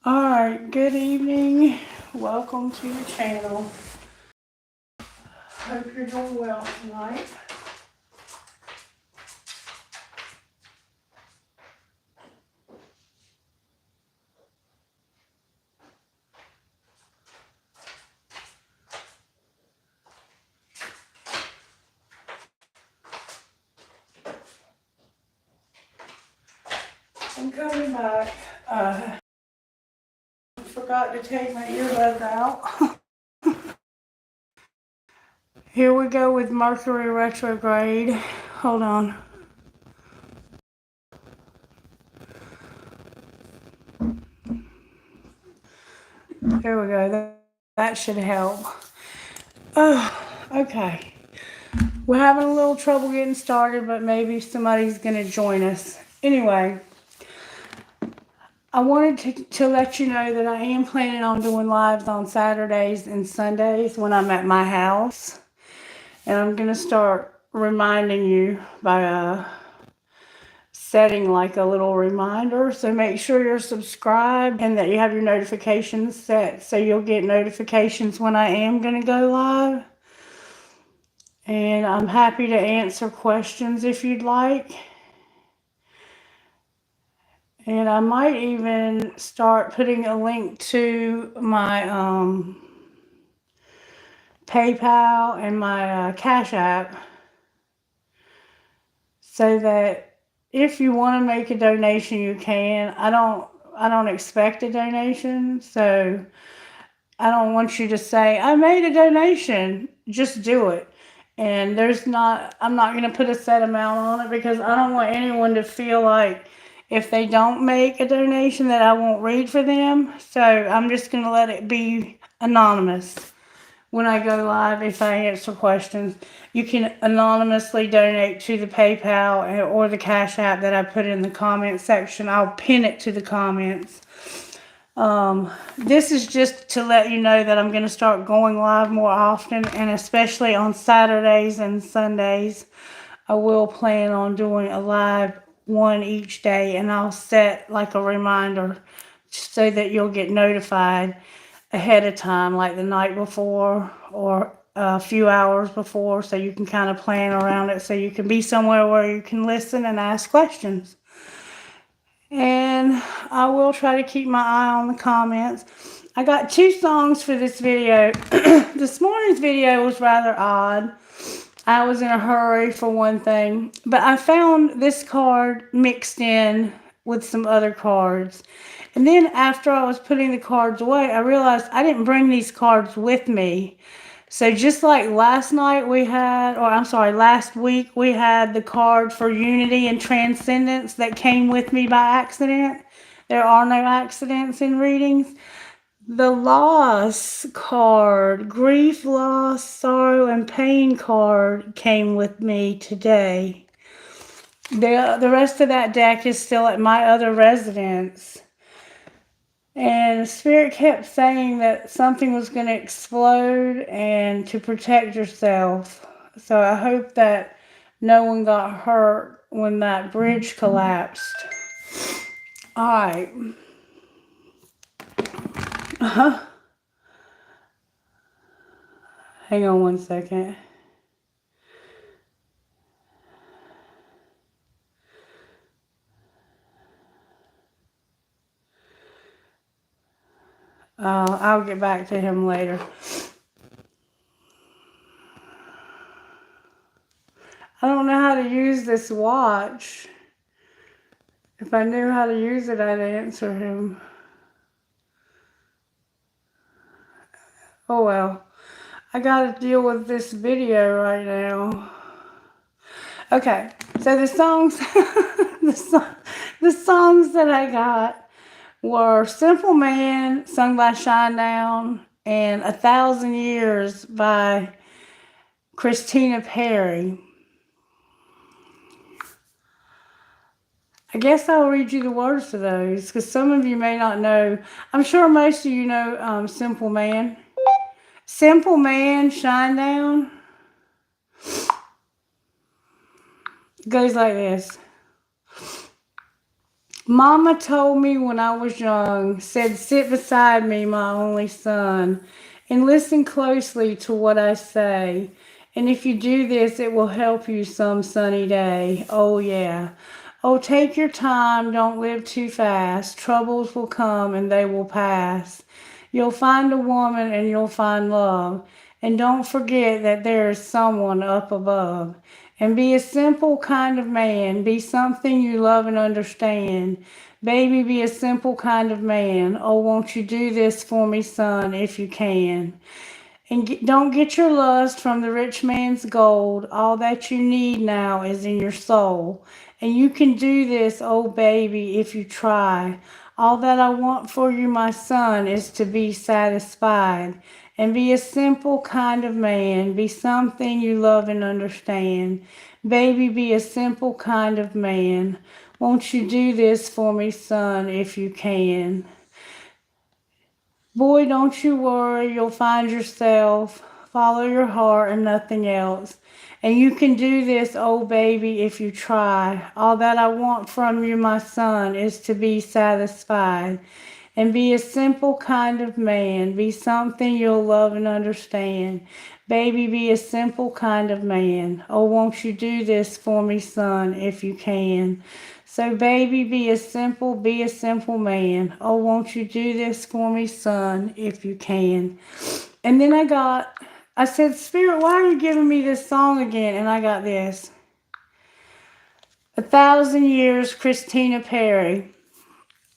Alright, good evening. Welcome to the channel. Hope you're doing well tonight. I'm coming back. Forgot to take my earbuds out. Here we go with Mercury retrograde. Hold on. There we go. That should help. Oh, okay. We're having a little trouble getting started, but maybe somebody's going to join us. Anyway, I wanted to let you know that I am planning on doing lives on Saturdays and Sundays when I'm at my house. And I'm going to start reminding you by setting like a little reminder. So make sure you're subscribed and that you have your notifications set so you'll get notifications when I am going to go live. And I'm happy to answer questions if you'd like. And I might even start putting a link to my PayPal and my Cash App so that if you want to make a donation, you can. I don't expect a donation, so I don't want you to say, I made a donation. Just do it. And I'm not going to put a set amount on it because I don't want anyone to feel like if they don't make a donation that I won't read for them. So I'm just going to let it be anonymous when I go live. If I answer questions, you can anonymously donate to the PayPal or the Cash App that I put in the comment section. I'll pin it to the comments. This is just to let you know that I'm going to start going live more often, and especially on Saturdays and Sundays, I will plan on doing a live one each day, and I'll set like a reminder so that you'll get notified ahead of time, like the night before or a few hours before, so you can kind of plan around it so you can be somewhere where you can listen and ask questions. And I will try to keep my eye on the comments. I got 2 songs for this video. This morning's video was rather odd. I was in a hurry for one thing, but I found this card mixed in with some other cards. And then after I was putting the cards away, I realized I didn't bring these cards with me. So just like last week we had the card for unity and transcendence that came with me by accident. There are no accidents in readings. The loss card, grief, loss, sorrow, and pain card came with me today. The rest of that deck is still at my other residence. And Spirit kept saying that something was going to explode and to protect yourself. So I hope that no one got hurt when that bridge collapsed. All right. Hang on one second. I'll get back to him later. I don't know how to use this watch. If I knew how to use it, I'd answer him. Oh well. I gotta deal with this video right now. Okay, so the songs, the songs that I got were Simple Man, sung by Shinedown, and 1,000 Years by Christina Perri. I guess I'll read you the words to those, because some of you may not know. I'm sure most of you know Simple Man. Simple Man, Shinedown. Goes like this. Mama told me when I was young, said, sit beside me, my only son, and listen closely to what I say. And if you do this, it will help you some sunny day. Oh, yeah. Oh, take your time. Don't live too fast. Troubles will come and they will pass. You'll find a woman and you'll find love. And don't forget that there is someone up above. And be a simple kind of man. Be something you love and understand. Baby, be a simple kind of man. Oh, won't you do this for me, son, if you can? And don't get your lust from the rich man's gold. All that you need now is in your soul. And you can do this, oh baby, if you try. All that I want for you, my son, is to be satisfied. And be a simple kind of man. Be something you love and understand. Baby, be a simple kind of man. Won't you do this for me, son, if you can? Boy, don't you worry, you'll find yourself. Follow your heart and nothing else. And you can do this, oh baby, if you try. All that I want from you, my son, is to be satisfied. And be a simple kind of man. Be something you'll love and understand. Baby, be a simple kind of man. Oh, won't you do this for me, son, if you can? So, baby, be a simple man. Oh, won't you do this for me, son, if you can? And then I said, Spirit, why are you giving me this song again? And I got this. 1,000 Years, Christina Perry.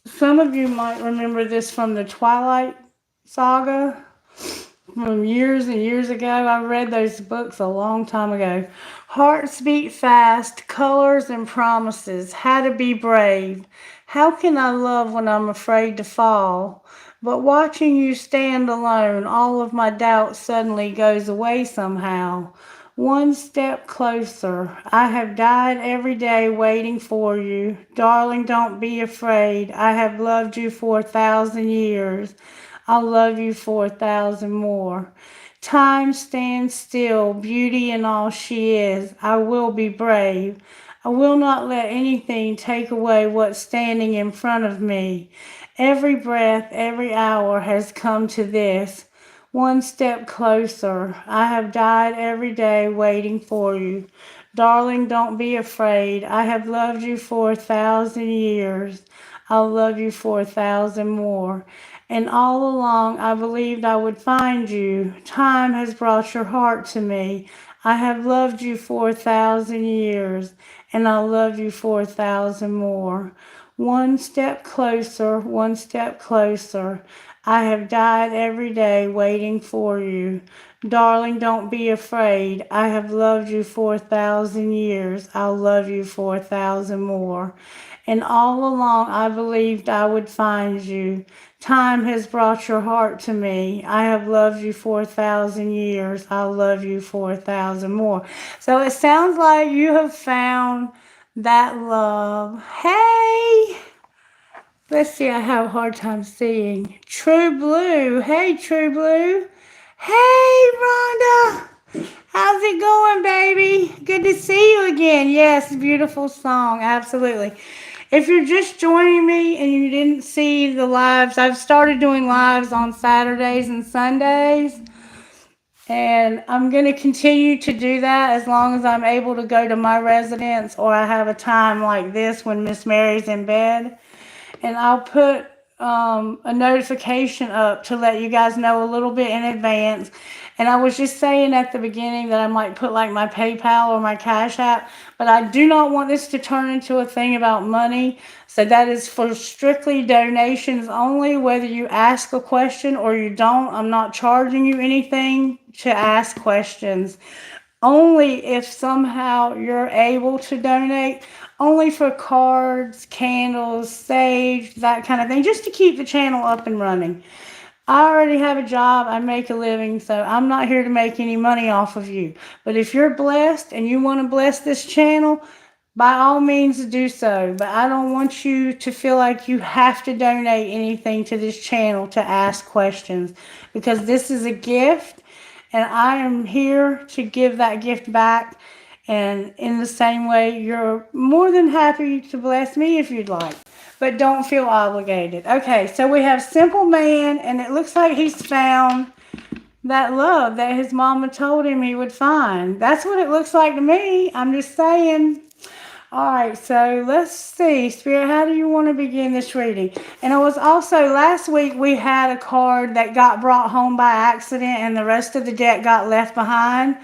Some of you might remember this from the Twilight Saga from years and years ago. I read those books a long time ago. Hearts beat fast, colors and promises, how to be brave. How can I love when I'm afraid to fall? But watching you stand alone, all of my doubt suddenly goes away somehow. One step closer. I have died every day waiting for you. Darling, don't be afraid. I have loved you for 1,000 years. I'll love you for 1,000 more. Time stands still, beauty in all she is. I will be brave. I will not let anything take away what's standing in front of me. Every breath, every hour has come to this. One step closer. I have died every day waiting for you. Darling, don't be afraid. I have loved you for 1,000 years. I'll love you for 1,000 more. And all along I believed I would find you. Time has brought your heart to me. I have loved you for 1,000 years, and I'll love you for 1,000 more. One step closer, one step closer. I have died every day waiting for you. Darling, don't be afraid. I have loved you for 1,000 years. I'll love you for 1,000 more. And all along I believed I would find you. Time has brought your heart to me. I have loved you for 1,000 years. I'll love you for 1,000 more. So it sounds like you have found that love. Hey! Let's see, I have a hard time seeing. True Blue. Hey, True Blue. Hey, Rhonda. How's it going, baby? Good to see you again. Yes, beautiful song. Absolutely. If you're just joining me and you didn't see the lives, I've started doing lives on Saturdays and Sundays. And I'm going to continue to do that as long as I'm able to go to my residence or I have a time like this when Miss Mary's in bed. And I'll put a notification up to let you guys know a little bit in advance. And I was just saying at the beginning that I might put like my PayPal or my Cash App, but I do not want this to turn into a thing about money. So that is for strictly donations only, whether you ask a question or you don't. I'm not charging you anything to ask questions. Only if somehow you're able to donate, only for cards, candles, sage, that kind of thing, just to keep the channel up and running. I already have a job, I make a living, so I'm not here to make any money off of you. But if you're blessed and you want to bless this channel, by all means do so. But I don't want you to feel like you have to donate anything to this channel to ask questions, because this is a gift and I am here to give that gift back And in the same way, you're more than happy to bless me if you'd like. But don't feel obligated. Okay, so we have Simple Man, and it looks like he's found that love that his mama told him he would find. That's what it looks like to me. I'm just saying. All right, so let's see. Spirit, how do you want to begin this reading? And it was also, last week we had a card that got brought home by accident and the rest of the deck got left behind.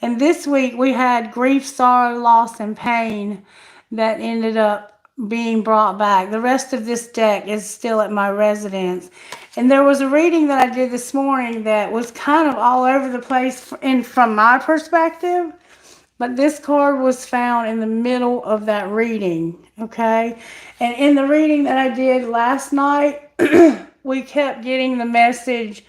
And this week we had grief, sorrow, loss, and pain that ended up being brought back. The rest of this deck is still at my residence. And there was a reading that I did this morning that was kind of all over the place from my perspective. But this card was found in the middle of that reading, okay? And in the reading that I did last night, we kept getting the message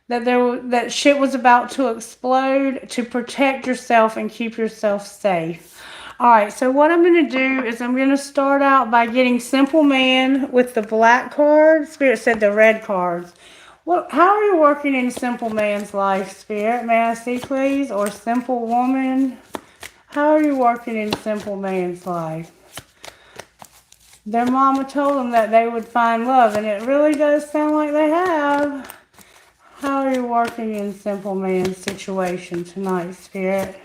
that that shit was about to explode, to protect yourself and keep yourself safe. All right, so what I'm going to do is I'm going to start out by getting Simple Man with the black card. Spirit said the red cards. How are you working in Simple Man's life, Spirit? May I see, please? Or Simple Woman? How are you working in Simple Man's life? Their mama told them that they would find love, and it really does sound like they have. How are you working in Simple Man's situation tonight, Spirit?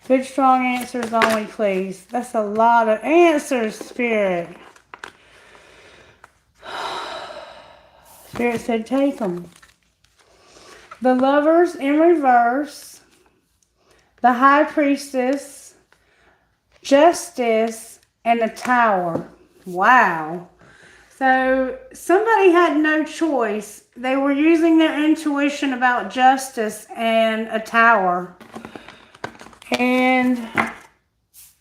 Good, strong answers only, please. That's a lot of answers, Spirit. Spirit said take them. The Lovers in reverse. The High Priestess, Justice, and the Tower. Wow. So somebody had no choice. They were using their intuition about justice and a tower. And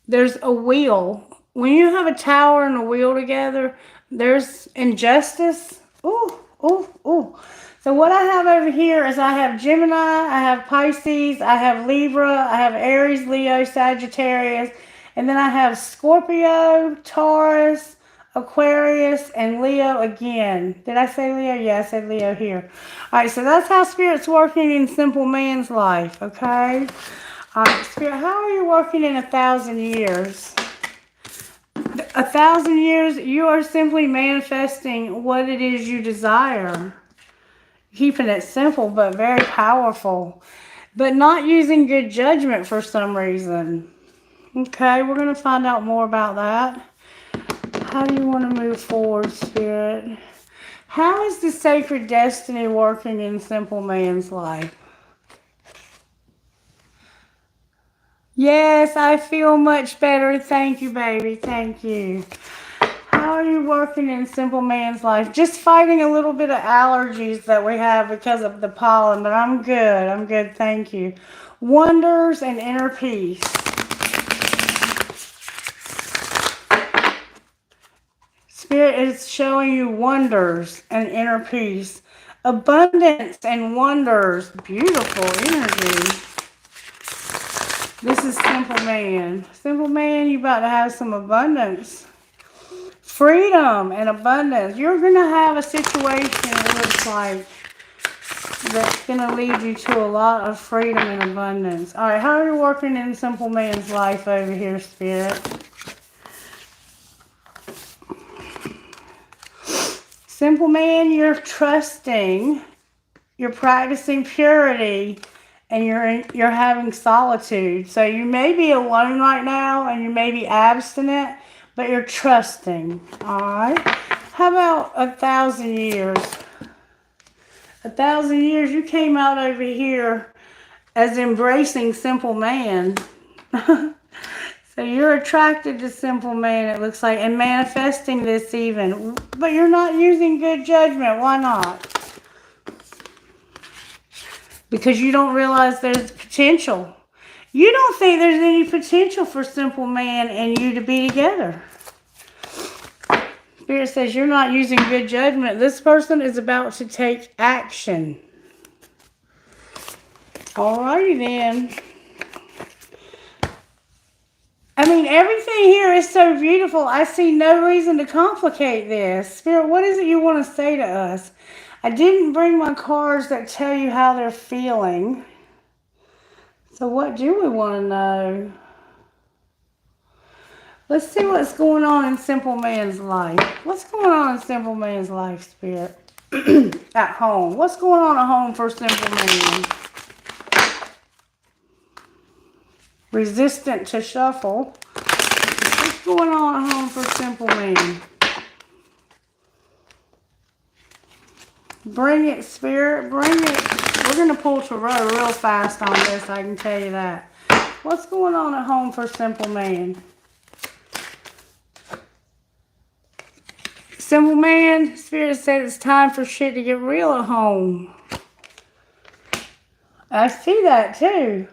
there's a wheel. When you have a tower and a wheel together, there's injustice. Ooh, ooh, ooh. So what I have over here is I have Gemini, I have Pisces, I have Libra, I have Aries, Leo, Sagittarius, and then I have Scorpio, Taurus, Aquarius, and Leo again. Did I say Leo? Yeah, I said Leo here. All right, so that's how Spirit's working in Simple Man's life, okay? All right, Spirit, how are you working in 1,000 years? 1,000 years, you are simply manifesting what it is you desire. Keeping it simple, but very powerful. But not using good judgment for some reason. Okay, we're going to find out more about that. How do you want to move forward, Spirit? How is the sacred destiny working in Simple Man's life? Yes, I feel much better. Thank you, baby. Thank you. How are you working in Simple Man's life? Just fighting a little bit of allergies that we have because of the pollen, but I'm good. I'm good. Thank you. Wonders and inner peace. Spirit is showing you wonders and inner peace. Abundance and wonders. Beautiful energy. This is Simple Man. Simple Man, you're about to have some abundance. Freedom and abundance. You're going to have a situation, it looks like, that's going to lead you to a lot of freedom and abundance. All right, how are you working in Simple Man's life over here, Spirit? Simple Man, you're trusting, you're practicing purity, and you're having solitude. So you may be alone right now, and you may be abstinent, but you're trusting, all right? How about 1,000 years? 1,000 years, you came out over here as embracing Simple Man. So you're attracted to Simple Man, it looks like, and manifesting this even. But you're not using good judgment. Why not? Because you don't realize there's potential. You don't think there's any potential for Simple Man and you to be together. Spirit says you're not using good judgment. This person is about to take action. Alrighty then. I mean, everything here is so beautiful. I see no reason to complicate this. Spirit, what is it you want to say to us? I didn't bring my cards that tell you how they're feeling. So what do we want to know? Let's see what's going on in Simple Man's life. What's going on in Simple Man's life, Spirit? At home. What's going on at home for Simple Man? Resistant to shuffle. What's going on at home for Simple Man? Bring it, Spirit. Bring it. We're going to pull Tarot real fast on this, I can tell you that. What's going on at home for Simple Man? Simple Man, Spirit said it's time for shit to get real at home. I see that too.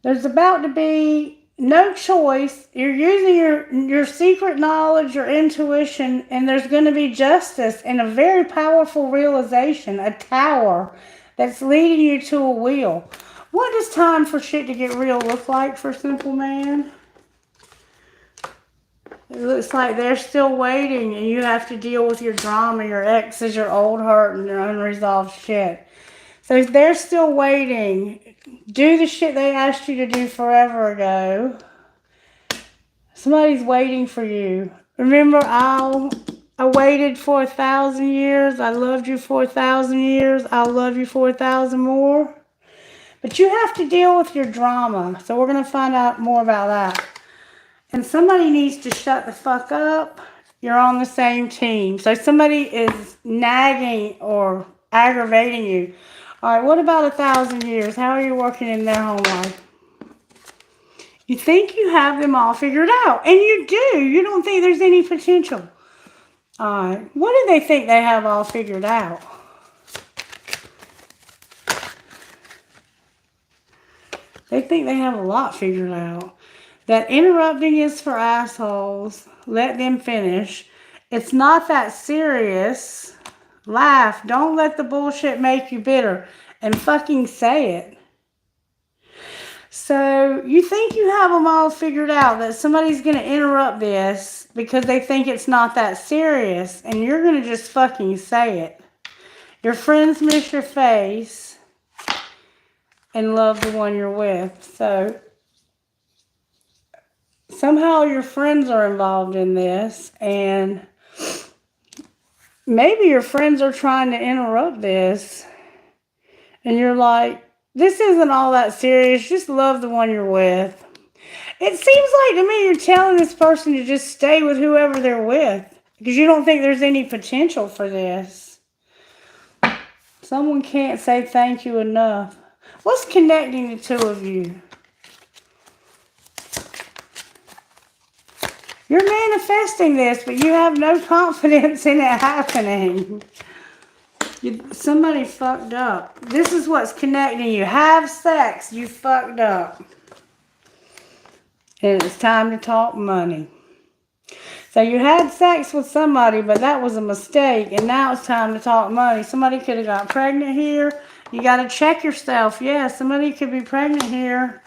There's about to be no choice. You're using your secret knowledge, your intuition, and there's going to be justice and a very powerful realization, a tower that's leading you to a wheel. What does time for shit to get real look like for Simple Man? It looks like they're still waiting and you have to deal with your drama, your exes, your old hurt, and your unresolved shit. So they're still waiting. Do the shit they asked you to do forever ago. Somebody's waiting for you. Remember, I waited for 1,000 years. I loved you for 1,000 years. I'll love you for 1,000 more. But you have to deal with your drama. So we're going to find out more about that. And somebody needs to shut the fuck up. You're on the same team. So somebody is nagging or aggravating you. All right, what about 1,000 years? How are you working in their home life? You think you have them all figured out. And you do. You don't think there's any potential. All right, what do they think they have all figured out? They think they have a lot figured out. That interrupting is for assholes. Let them finish. It's not that serious. Laugh. Don't let the bullshit make you bitter. And fucking say it. So you think you have them all figured out. That somebody's going to interrupt this because they think it's not that serious. And you're going to just fucking say it. Your friends miss your face. And love the one you're with. So somehow your friends are involved in this, and maybe your friends are trying to interrupt this, and you're like, this isn't all that serious, just love the one you're with. It seems like to me you're telling this person to just stay with whoever they're with, because you don't think there's any potential for this. Someone can't say thank you enough. What's connecting the two of you? You're manifesting this, but you have no confidence in it happening. Somebody fucked up. This is what's connecting you. Have sex. You fucked up. And it's time to talk money. So you had sex with somebody, but that was a mistake. And now it's time to talk money. Somebody could have got pregnant here. You got to check yourself. Yeah, somebody could be pregnant here.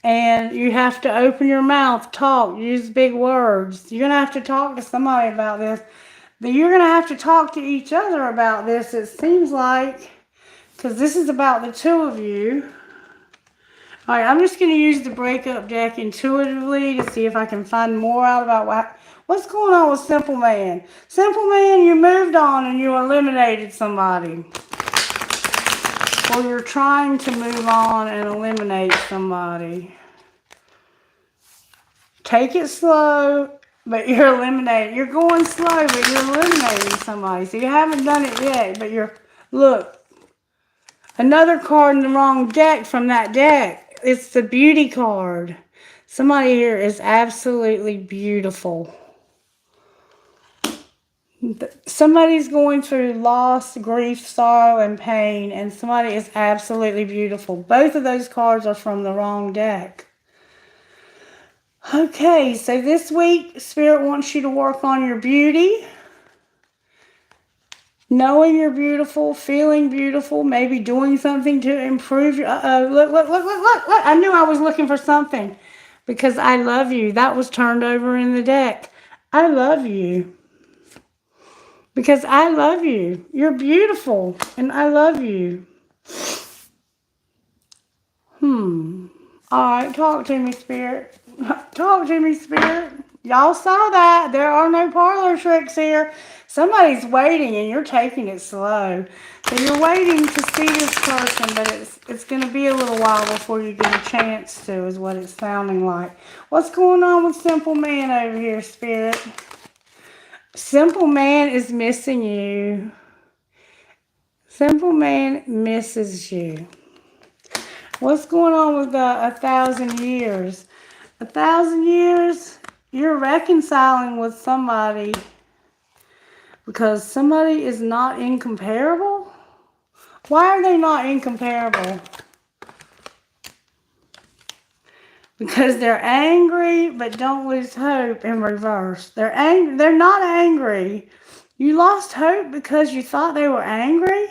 And you have to open your mouth, talk, use big words. You're going to have to talk to somebody about this. But you're going to have to talk to each other about this, it seems like. Because this is about the two of you. All right, I'm just going to use the breakup deck intuitively to see if I can find more out about what's going on with Simple Man. Simple Man, you moved on and you eliminated somebody. Or you're trying to move on and eliminate somebody. Take it slow, but you're eliminating. You're going slow, but you're eliminating somebody. So you haven't done it yet, but you're, look. Another card in the wrong deck from that deck. It's the beauty card. Somebody here is absolutely beautiful. Somebody's going through loss, grief, sorrow, and pain, and somebody is absolutely beautiful. Both of those cards are from the wrong deck. Okay, so this week, Spirit wants you to work on your beauty. Knowing you're beautiful, feeling beautiful, maybe doing something to improve your... Uh-oh, look. I knew I was looking for something. Because I love you. That was turned over in the deck. I love you. Because I love you. You're beautiful. And I love you. Alright, talk to me, Spirit. Talk to me, Spirit. Y'all saw that. There are no parlor tricks here. Somebody's waiting and you're taking it slow. So you're waiting to see this person, but it's going to be a little while before you get a chance to, is what it's sounding like. What's going on with Simple Man over here, Spirit? Simple Man is missing you. Simple Man misses you. What's going on with 1,000 years? 1,000 years, you're reconciling with somebody because somebody is not incomparable. Why are they not incomparable? Because they're angry, but don't lose hope in reverse. They're angry. They're not angry. You lost hope because you thought they were angry?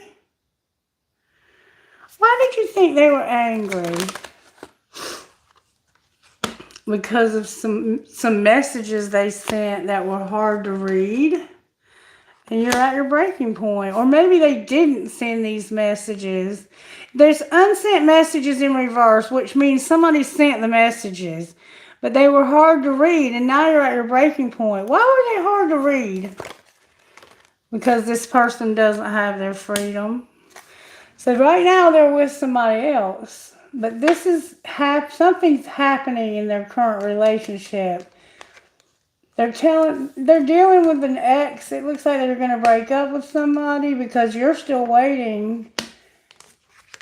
Why did you think they were angry? Because of some messages they sent that were hard to read. And you're at your breaking point. Or maybe they didn't send these messages. There's unsent messages in reverse, which means somebody sent the messages. But they were hard to read, and now you're at your breaking point. Why were they hard to read? Because this person doesn't have their freedom. So right now they're with somebody else. But this is something's happening in their current relationship. They're dealing with an ex. It looks like they're going to break up with somebody because you're still waiting.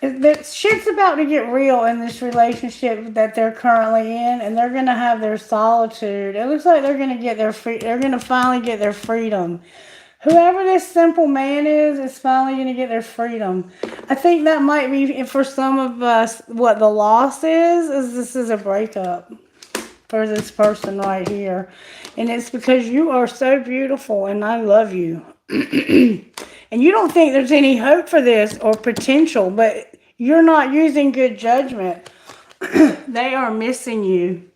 Shit's about to get real in this relationship that they're currently in, and they're going to have their solitude. It looks like they're going to get they're going to finally get their freedom. Whoever this Simple Man is finally going to get their freedom. I think that might be, for some of us, what the loss is this is a breakup for this person right here. And it's because you are so beautiful and I love you. And you don't think there's any hope for this or potential, but you're not using good judgment. They are missing you.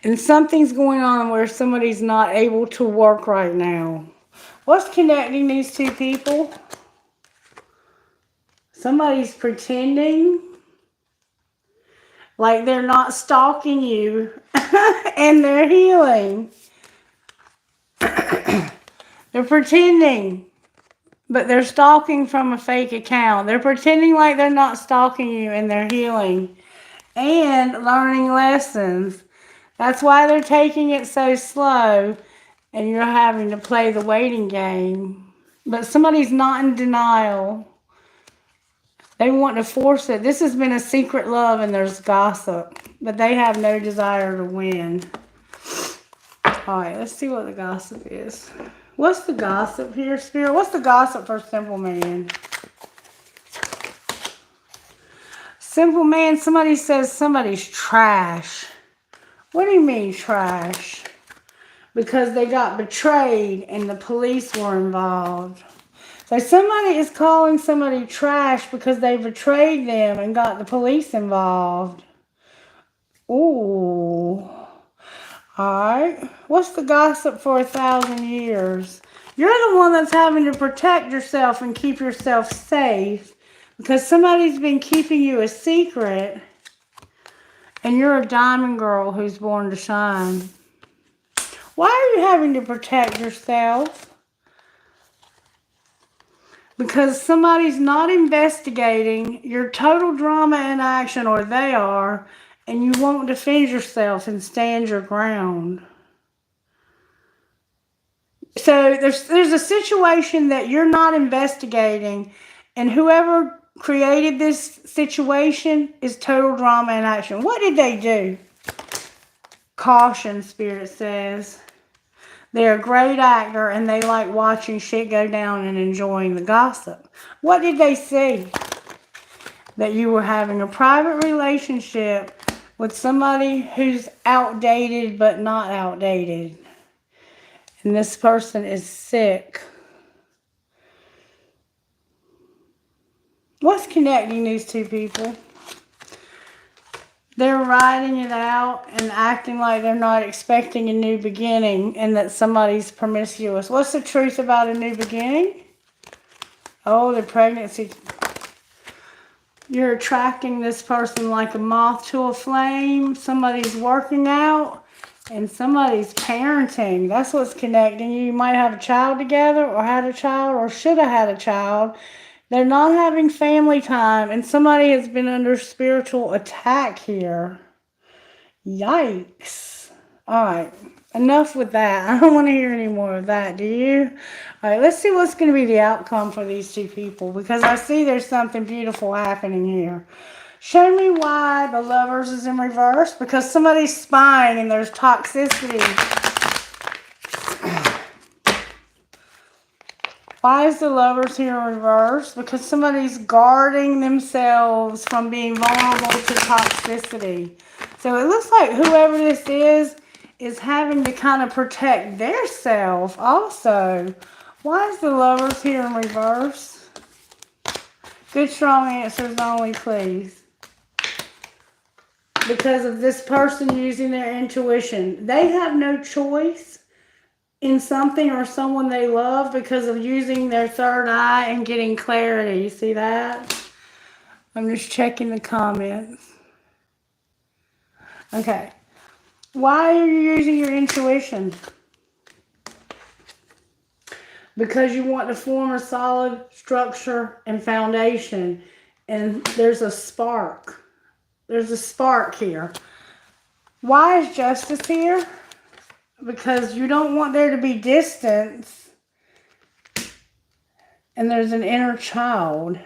And something's going on where somebody's not able to work right now. What's connecting these two people? Somebody's pretending like they're not stalking you and they're healing. They're pretending, but they're stalking from a fake account. They're pretending like they're not stalking you and they're healing and learning lessons. That's why they're taking it so slow and you're having to play the waiting game. But somebody's not in denial. They want to force it. This has been a secret love and there's gossip, but they have no desire to win. All right, let's see what the gossip is. What's the gossip here, Spirit? What's the gossip for Simple Man? Simple Man, somebody says somebody's trash. What do you mean trash? Because they got betrayed and the police were involved. So somebody is calling somebody trash because they betrayed them and got the police involved. Ooh. Alright. What's the gossip for 1,000 years? You're the one that's having to protect yourself and keep yourself safe because somebody's been keeping you a secret and you're a diamond girl who's born to shine. Why are you having to protect yourself? Because somebody's not investigating your total drama and action, or they are, and you won't defend yourself and stand your ground. So there's a situation that you're not investigating, and whoever created this situation is total drama and action. What did they do? Caution, Spirit says. They're a great actor and they like watching shit go down and enjoying the gossip. What did they see? That you were having a private relationship with somebody who's outdated but not outdated. And this person is sick. What's connecting these two people? They're riding it out and acting like they're not expecting a new beginning and that somebody's promiscuous. What's the truth about a new beginning? Oh, the pregnancy. You're attracting this person like a moth to a flame. Somebody's working out and somebody's parenting. That's what's connecting you. You might have a child together or had a child or should have had a child. They're not having family time and somebody has been under spiritual attack here. Yikes. All right. Enough with that. I don't want to hear any more of that, do you? All right, let's see what's going to be the outcome for these two people because I see there's something beautiful happening here. Show me why the Lovers is in reverse because somebody's spying and there's toxicity. Why is the Lovers here in reverse? Because somebody's guarding themselves from being vulnerable to toxicity. So it looks like whoever this is having to kind of protect their self also. Why is the Lovers here in reverse? Good, strong answers only, please. Because of this person using their intuition. They have no choice in something or someone they love because of using their third eye and getting clarity. You see that? I'm just checking the comments. Okay. Why are you using your intuition? Because you want to form a solid structure and foundation. And there's a spark. There's a spark here. Why is Justice here? Because you don't want there to be distance. And there's an inner child.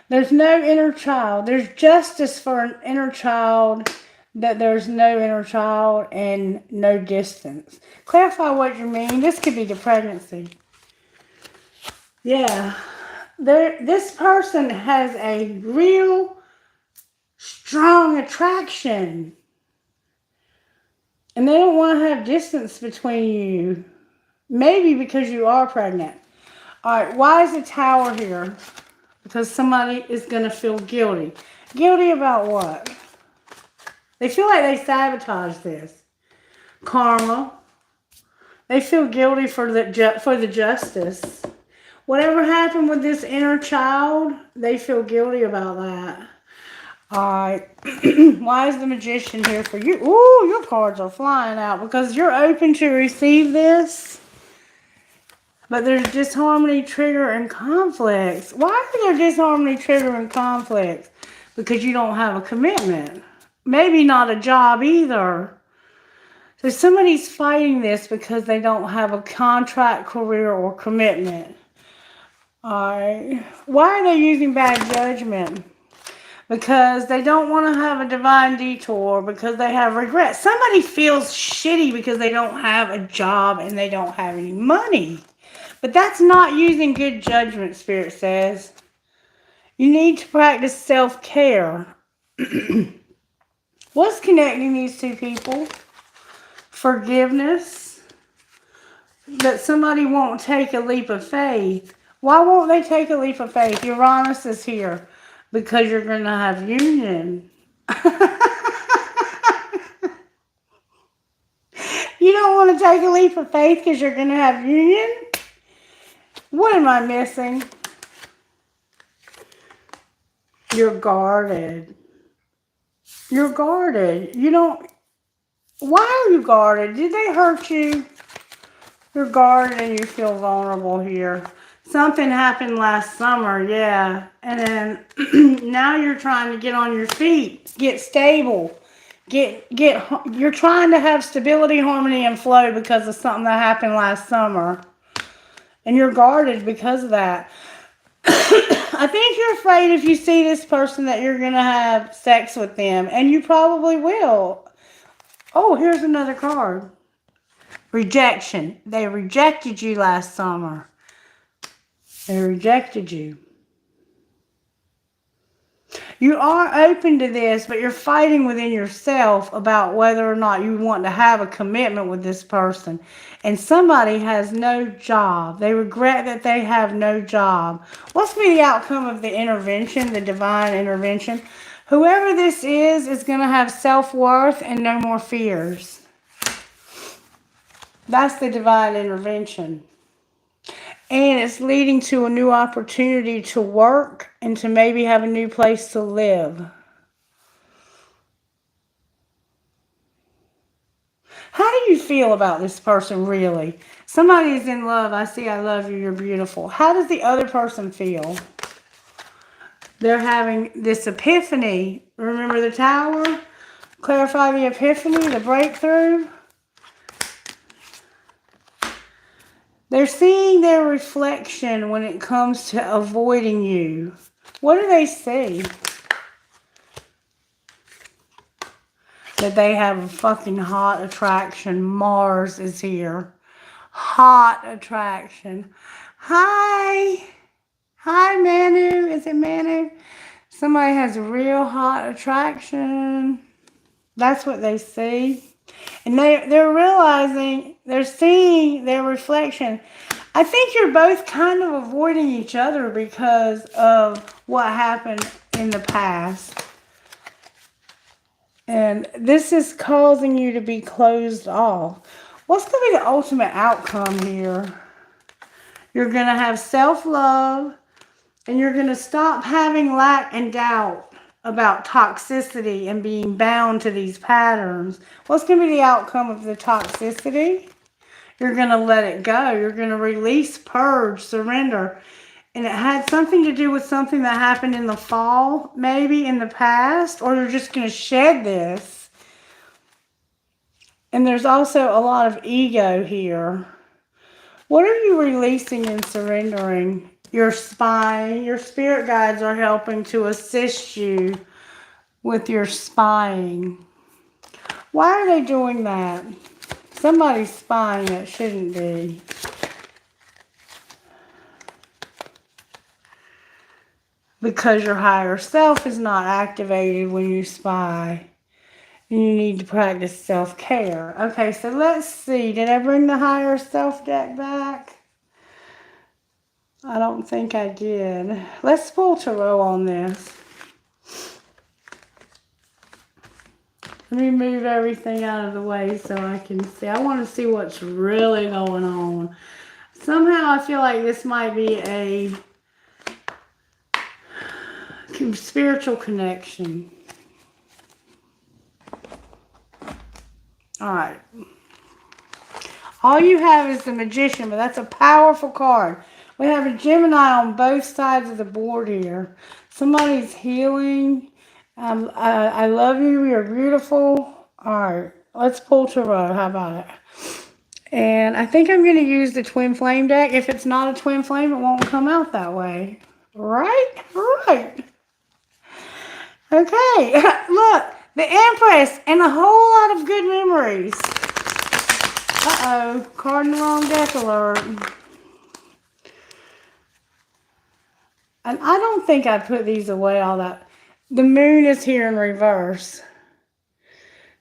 There's no inner child. There's justice for an inner child. That there's no inner child and no distance. Clarify what you mean. This could be the pregnancy. Yeah. This person has a real strong attraction. And they don't want to have distance between you. Maybe because you are pregnant. Alright, why is the Tower here? Because somebody is going to feel guilty. Guilty about what? They feel like they sabotaged this. Karma. They feel guilty for the justice. Whatever happened with this inner child, they feel guilty about that. Alright. Why is the Magician here for you? Ooh, your cards are flying out because you're open to receive this. But there's disharmony, trigger, and conflicts. Why are there disharmony, trigger, and conflicts? Because you don't have a commitment. Maybe not a job either. So somebody's fighting this because they don't have a contract, career, or commitment. Alright. Why are they using bad judgment? Because they don't want to have a divine detour. Because they have regret. Somebody feels shitty because they don't have a job and they don't have any money. But that's not using good judgment, Spirit says. You need to practice self-care. What's connecting these two people? Forgiveness. That somebody won't take a leap of faith. Why won't they take a leap of faith? Uranus is here. Because you're going to have union. You don't want to take a leap of faith because you're going to have union? What am I missing? You're guarded. You're guarded. You don't... Why are you guarded? Did they hurt you? You're guarded and you feel vulnerable here. Something happened last summer, yeah. And then now you're trying to get on your feet. Get stable. You're trying to have stability, harmony, and flow because of something that happened last summer. And you're guarded because of that. I think you're afraid if you see this person that you're going to have sex with them. And you probably will. Oh, here's another card. Rejection. They rejected you last summer. They rejected you. You are open to this, but you're fighting within yourself about whether or not you want to have a commitment with this person. And somebody has no job. They regret that they have no job. What's going to be the outcome of the intervention, the divine intervention? Whoever this is going to have self-worth and no more fears. That's the divine intervention. And it's leading to a new opportunity to work and to maybe have a new place to live. How do you feel about this person really? Somebody is in love. I see I love you. You're beautiful. How does the other person feel? They're having this epiphany. Remember the tower? Clarify the epiphany, the breakthrough. They're seeing their reflection when it comes to avoiding you. What do they see? That they have a fucking hot attraction. Mars is here. Hot attraction. Hi. Hi, Manu. Is it Manu? Somebody has a real hot attraction. That's what they see. And they're realizing, they're seeing their reflection. I think you're both kind of avoiding each other because of what happened in the past. And this is causing you to be closed off. What's going to be the ultimate outcome here? You're going to have self-love, and you're going to stop having lack and doubt about toxicity and being bound to these patterns. What's going to be the outcome of the toxicity? You're going to let it go. You're going to release, purge, surrender. And it had something to do with something that happened in the fall, maybe in the past, or you're just going to shed this. And there's also a lot of ego here. What are you releasing and surrendering? Your spine. Your spirit guides are helping to assist you with your spying. Why are they doing that? Somebody's spying that shouldn't be. Because your higher self is not activated when you spy. And you need to practice self-care. Okay, so let's see. Did I bring the higher self deck back? I don't think I did. Let's pull tarot on this. Let me move everything out of the way so I can see. I want to see what's really going on. Somehow I feel like this might be a spiritual connection. All right. All you have is the Magician, but that's a powerful card. We have a Gemini on both sides of the board here. Somebody's healing. I love you. You're beautiful. All right. Let's pull tarot. How about it? And I think I'm going to use the Twin Flame deck. If it's not a Twin Flame, it won't come out that way. Right? Right. Okay. Look. The Empress and a whole lot of good memories. Uh-oh. Card in the wrong deck alert. And I don't think I put these away all that. The Moon is here in reverse.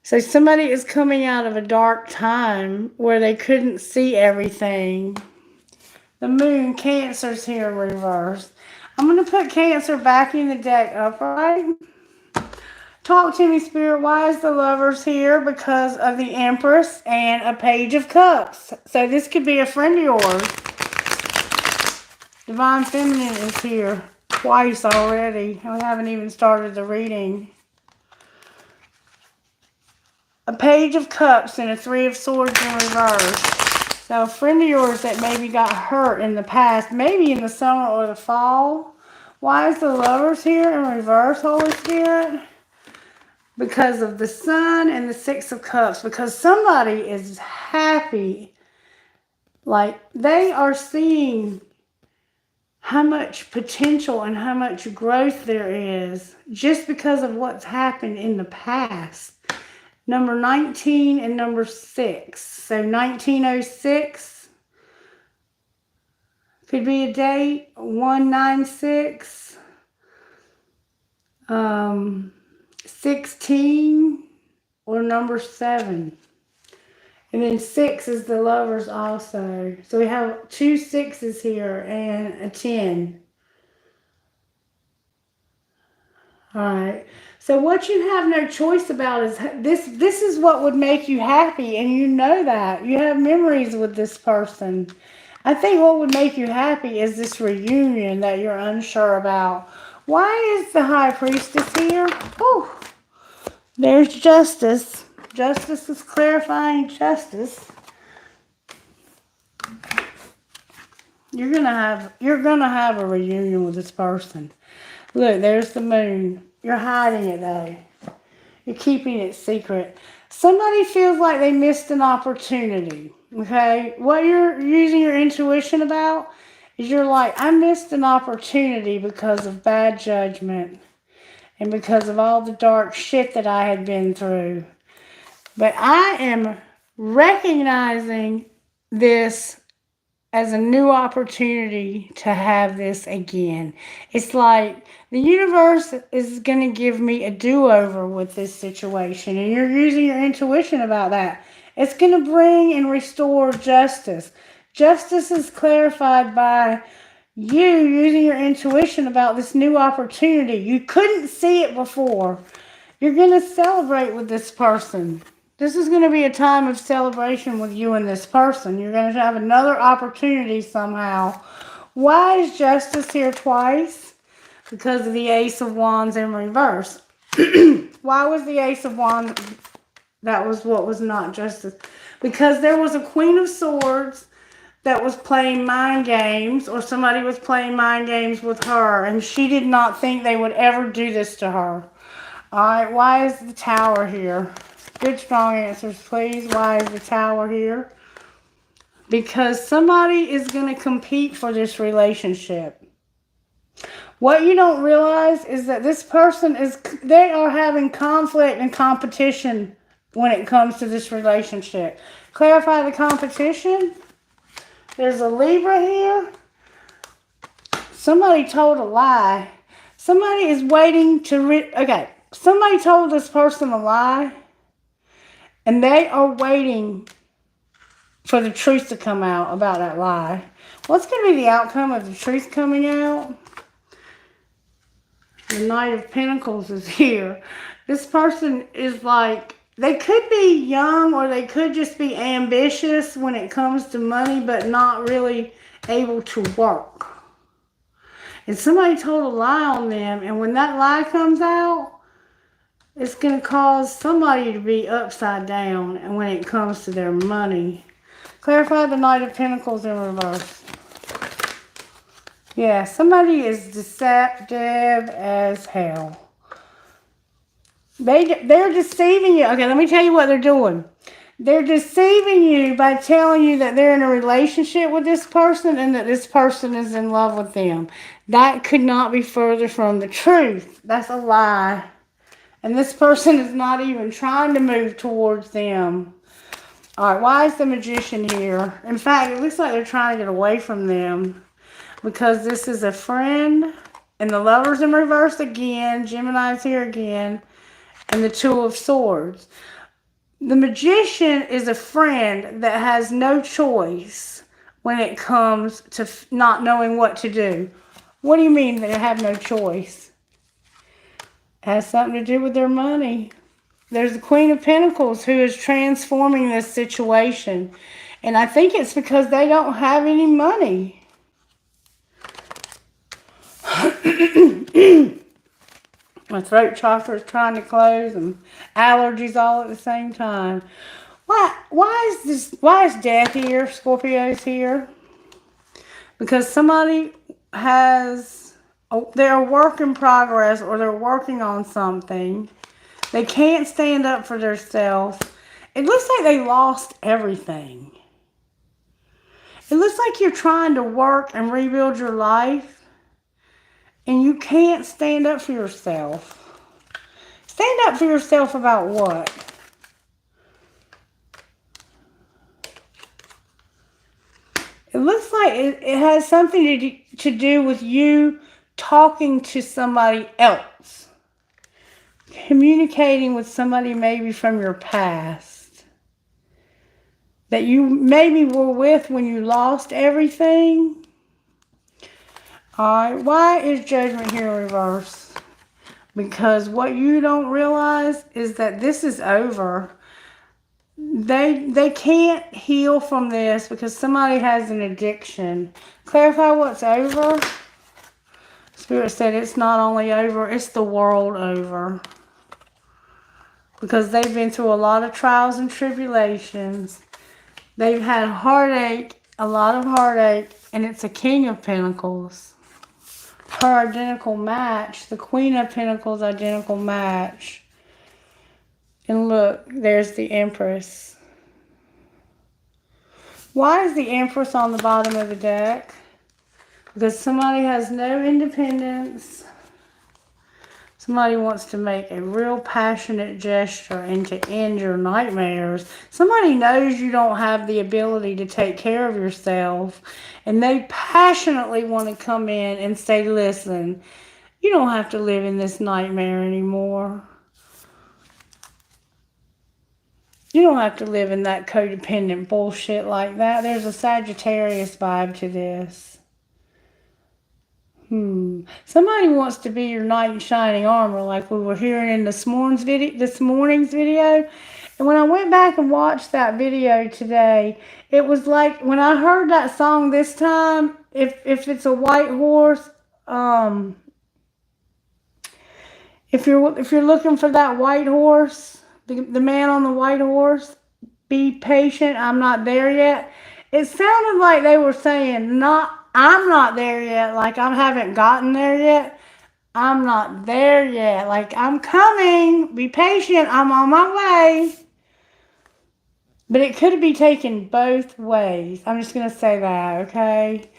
So somebody is coming out of a dark time where they couldn't see everything. The Moon, Cancer's here in reverse. I'm going to put Cancer back in the deck upright. Talk to me, Spirit. Why is the Lovers here? Because of the Empress and a Page of Cups. So this could be a friend of yours. Divine Feminine is here twice already. We haven't even started the reading. A Page of Cups and a Three of Swords in reverse. So a friend of yours that maybe got hurt in the past, maybe in the summer or the fall. Why is the Lovers here in reverse, Holy Spirit? Because of the Sun and the Six of Cups. Because somebody is happy. Like they are seeing how much potential and how much growth there is just because of what's happened in the past. Number 19 and number 6. So 1906 could be a date. 196. 16 or number 7. And then 6 is the Lovers also. So we have 2 6s here and a 10. Alright. So what you have no choice about is this is what would make you happy, and you know that. You have memories with this person. I think what would make you happy is this reunion that you're unsure about. Why is the High Priestess here? Oh, there's Justice. Justice is clarifying justice. You're gonna have a reunion with this person. Look, there's the moon. You're hiding it though. You're keeping it secret. Somebody feels like they missed an opportunity. Okay? What you're using your intuition about is you're like, I missed an opportunity because of bad judgment and because of all the dark shit that I had been through. But I am recognizing this as a new opportunity to have this again. It's like the universe is going to give me a do-over with this situation, and you're using your intuition about that. It's going to bring and restore justice. Justice is clarified by you using your intuition about this new opportunity. You couldn't see it before. You're going to celebrate with this person. This is going to be a time of celebration with you and this person. You're going to have another opportunity somehow. Why is Justice here twice? Because of the Ace of Wands in reverse. Why was the Ace of Wands? That was what was not Justice. Because there was a Queen of Swords that was playing mind games, or somebody was playing mind games with her, and she did not think they would ever do this to her. All right, why is the Tower here? Good, strong answers, please. Why is the Tower here? Because somebody is going to compete for this relationship. What you don't realize is that this person they are having conflict and competition when it comes to this relationship. Clarify the competition. There's a Libra here. Somebody told a lie. Somebody is waiting to okay. Somebody told this person a lie. And they are waiting for the truth to come out about that lie. What's going to be the outcome of the truth coming out? The Knight of Pentacles is here. This person is like, they could be young or they could just be ambitious when it comes to money, but not really able to work. And somebody told a lie on them, and when that lie comes out, it's going to cause somebody to be upside down and when it comes to their money. Clarify the Knight of Pentacles in reverse. Yeah, somebody is deceptive as hell. They're deceiving you. Okay, let me tell you what they're doing. They're deceiving you by telling you that they're in a relationship with this person and that this person is in love with them. That could not be further from the truth. That's a lie. And this person is not even trying to move towards them. All right, why is the Magician here? In fact, it looks like they're trying to get away from them because this is a friend. And the Lover's in reverse again. Gemini's here again. And the Two of Swords. The Magician is a friend that has no choice when it comes to not knowing what to do. What do you mean they have no choice? Has something to do with their money. There's the Queen of Pentacles who is transforming this situation. And I think it's because they don't have any money. My throat chakra is trying to close and allergies all at the same time. Why is Death here? Scorpio's here? Because somebody they're a work in progress or they're working on something. They can't stand up for themselves. It looks like they lost everything. It looks like you're trying to work and rebuild your life and you can't stand up for yourself. Stand up for yourself about what? It looks like it has something to do with you talking to somebody else. Communicating with somebody maybe from your past. That you maybe were with when you lost everything. Alright, why is Judgment here in reverse? Because what you don't realize is that this is over. They can't heal from this because somebody has an addiction. Clarify what's over. Spirit said it's not only over, it's the world over. Because they've been through a lot of trials and tribulations. They've had heartache, a lot of heartache, and it's a King of Pentacles. Her identical match, the Queen of Pentacles identical match. And look, there's the Empress. Why is the Empress on the bottom of the deck? Because somebody has no independence. Somebody wants to make a real passionate gesture and to end your nightmares. Somebody knows you don't have the ability to take care of yourself. And they passionately want to come in and say, listen, you don't have to live in this nightmare anymore. You don't have to live in that codependent bullshit like that. There's a Sagittarius vibe to this. Somebody wants to be your knight in shining armor like we were hearing in this morning's video. And when I went back and watched that video today, it was like when I heard that song this time, if it's a white horse, if you're looking for that white horse, the man on the white horse, be patient, I'm not there yet. It sounded like they were saying, I'm not there yet, like I haven't gotten there yet. I'm not there yet, like I'm coming, be patient, I'm on my way. But it could be taken both ways. I'm just going to say that, okay?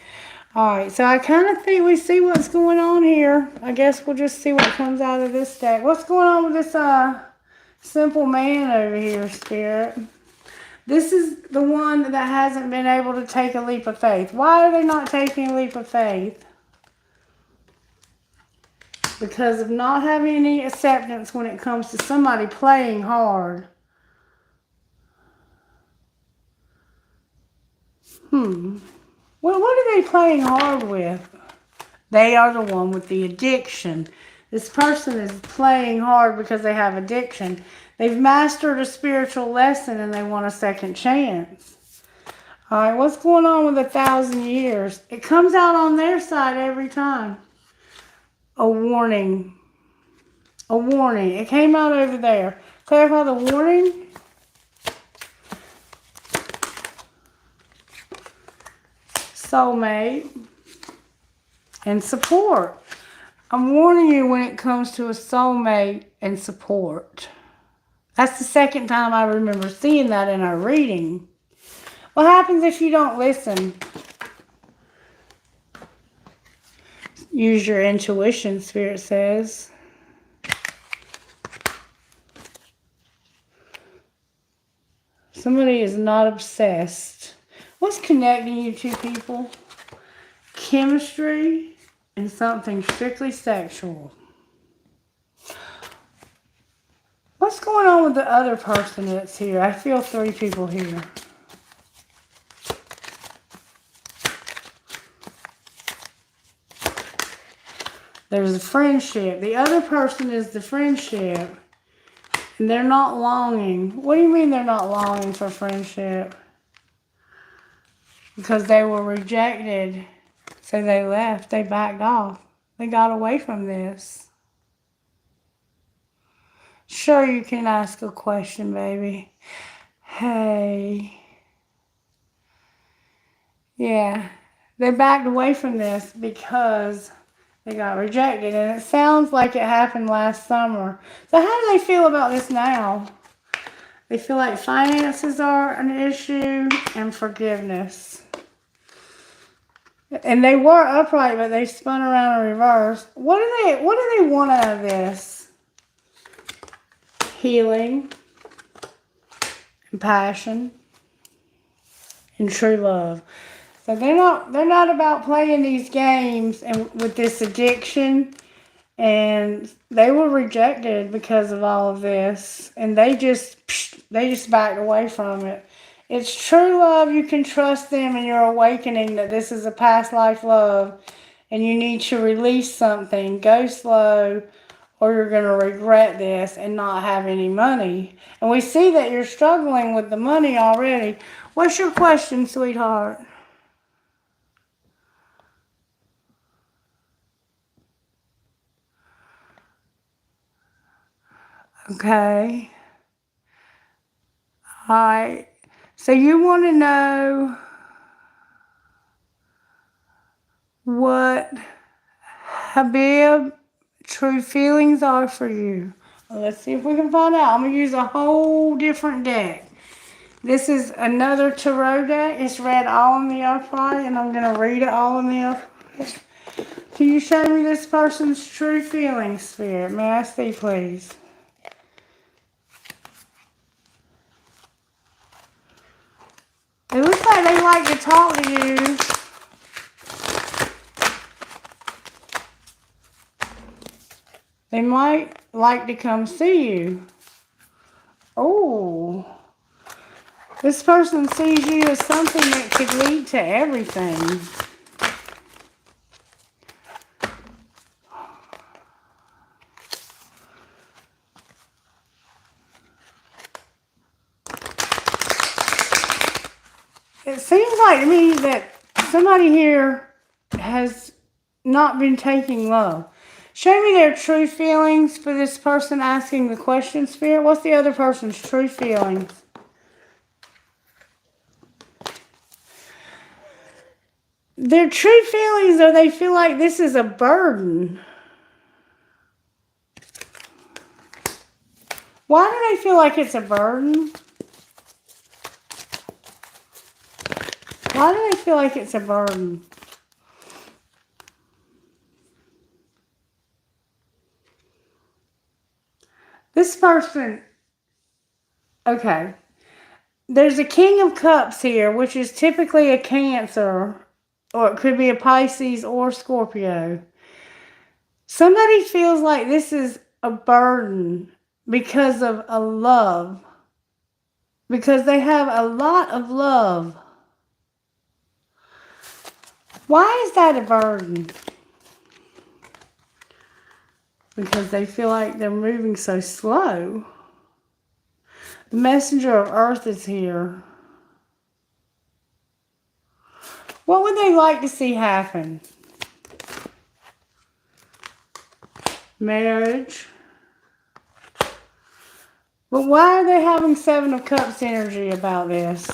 Alright, so I kind of think we see what's going on here. I guess we'll just see what comes out of this deck. What's going on with this simple man over here, Spirit? This is the one that hasn't been able to take a leap of faith. Why are they not taking a leap of faith? Because of not having any acceptance when it comes to somebody playing hard. Well, what are they playing hard with? They are the one with the addiction. This person is playing hard because they have addiction. They've mastered a spiritual lesson and they want a second chance. Alright, what's going on with 1,000 years? It comes out on their side every time. A warning. A warning. It came out over there. Clarify the warning. Soulmate. And support. I'm warning you when it comes to a soulmate and support. That's the second time I remember seeing that in our reading. What happens if you don't listen? Use your intuition, Spirit says. Somebody is not obsessed. What's connecting you two people? Chemistry and something strictly sexual. What's going on with the other person that's here? I feel 3 people here. There's a friendship. The other person is the friendship. And they're not longing. What do you mean they're not longing for friendship? Because they were rejected. So they left. They backed off. They got away from this. Sure, you can ask a question, baby. Hey. Yeah. They backed away from this because they got rejected. And it sounds like it happened last summer. So how do they feel about this now? They feel like finances are an issue and forgiveness. And they were upright, but they spun around in reverse. What do they want out of this? Healing, compassion, and true love. So they're not about playing these games and with this addiction. And they were rejected because of all of this, and they just backed away from it. It's true love. You can trust them in your awakening that this is a past life love, and you need to release something. Go slow, or you're going to regret this and not have any money. And we see that you're struggling with the money already. What's your question, sweetheart? Okay. All right. So you want to know what Habib true feelings are for you. Well, let's see if we can find out. I'm going to use a whole different deck. This is another tarot deck. It's read all in the upright, and I'm going to read it all in the upright. Can you show me this person's true feelings, Spirit? May I see, please? It looks like they like to talk to you. They might like to come see you. Oh. This person sees you as something that could lead to everything. It seems like to me that somebody here has not been taking love. Show me their true feelings for this person asking the question, Spirit. What's the other person's true feelings? Their true feelings are they feel like this is a burden. Why do they feel like it's a burden? Why do they feel like it's a burden? This person, okay, there's a King of Cups here, which is typically a Cancer, or it could be a Pisces or Scorpio. Somebody feels like this is a burden because of a love, because they have a lot of love. Why is that a burden? Because they feel like they're moving so slow. The messenger of earth is here. What would they like to see happen? Marriage. But why are they having Seven of Cups energy about this?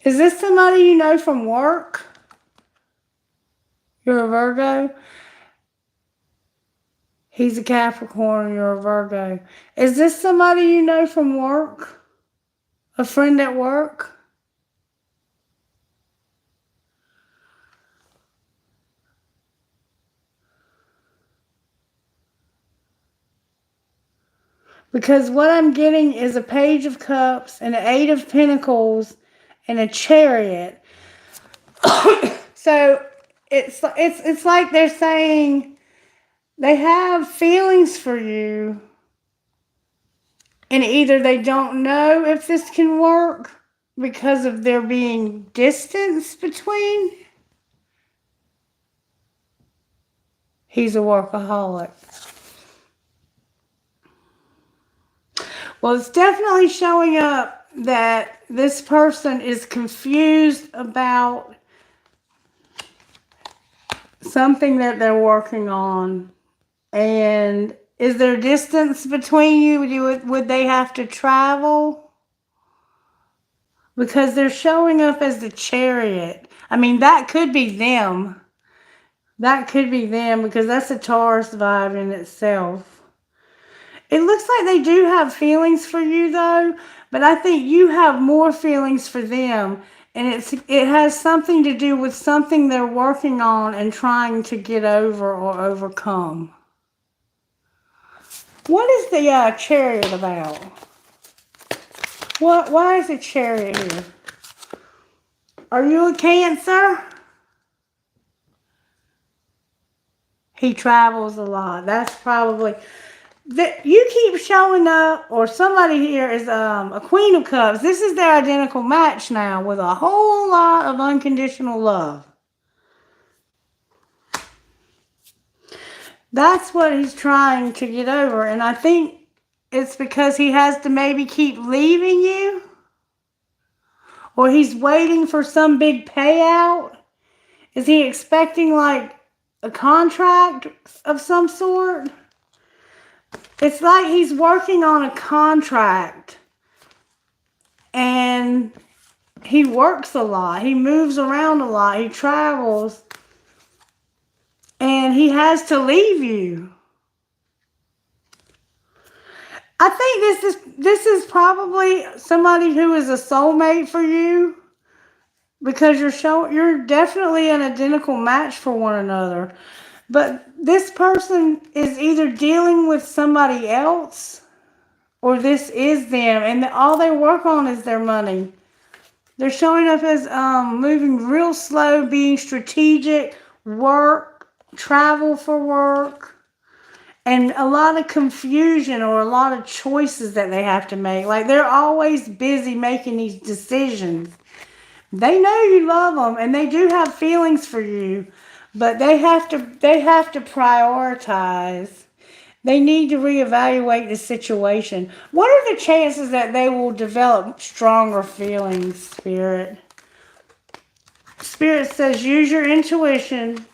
Is this somebody you know from work? You're a Virgo? He's a Capricorn, you're a Virgo. Is this somebody you know from work? A friend at work? Because what I'm getting is a Page of Cups and an Eight of Pentacles and a Chariot. So it's like they're saying they have feelings for you, and either they don't know if this can work because of there being distance between. He's a workaholic. Well, it's definitely showing up that this person is confused about something that they're working on. And is there distance between you? Would they have to travel? Because they're showing up as the Chariot. I mean, that could be them. That could be them because that's a Taurus vibe in itself. It looks like they do have feelings for you, though, but I think you have more feelings for them, and it has something to do with something they're working on and trying to get over or overcome. What is the Chariot about? Why is the Chariot here? Are you a Cancer? He travels a lot. That's probably... That you keep showing up, or somebody here is a Queen of Cups. This is their identical match now with a whole lot of unconditional love. That's what he's trying to get over. And I think it's because he has to maybe keep leaving you. Or he's waiting for some big payout. Is he expecting like a contract of some sort? It's like he's working on a contract. And he works a lot. He moves around a lot. He travels. And he has to leave you. I think this is probably somebody who is a soulmate for you, because you're definitely an identical match for one another. But this person is either dealing with somebody else, or this is them, and all they work on is their money. They're showing up as moving real slow, being strategic, work, travel for work. And a lot of confusion or a lot of choices that they have to make. Like, they're always busy making these decisions. They know you love them and they do have feelings for you, but they have to prioritize. They need to reevaluate the situation. What are the chances that they will develop stronger feelings, Spirit? Spirit says use your intuition.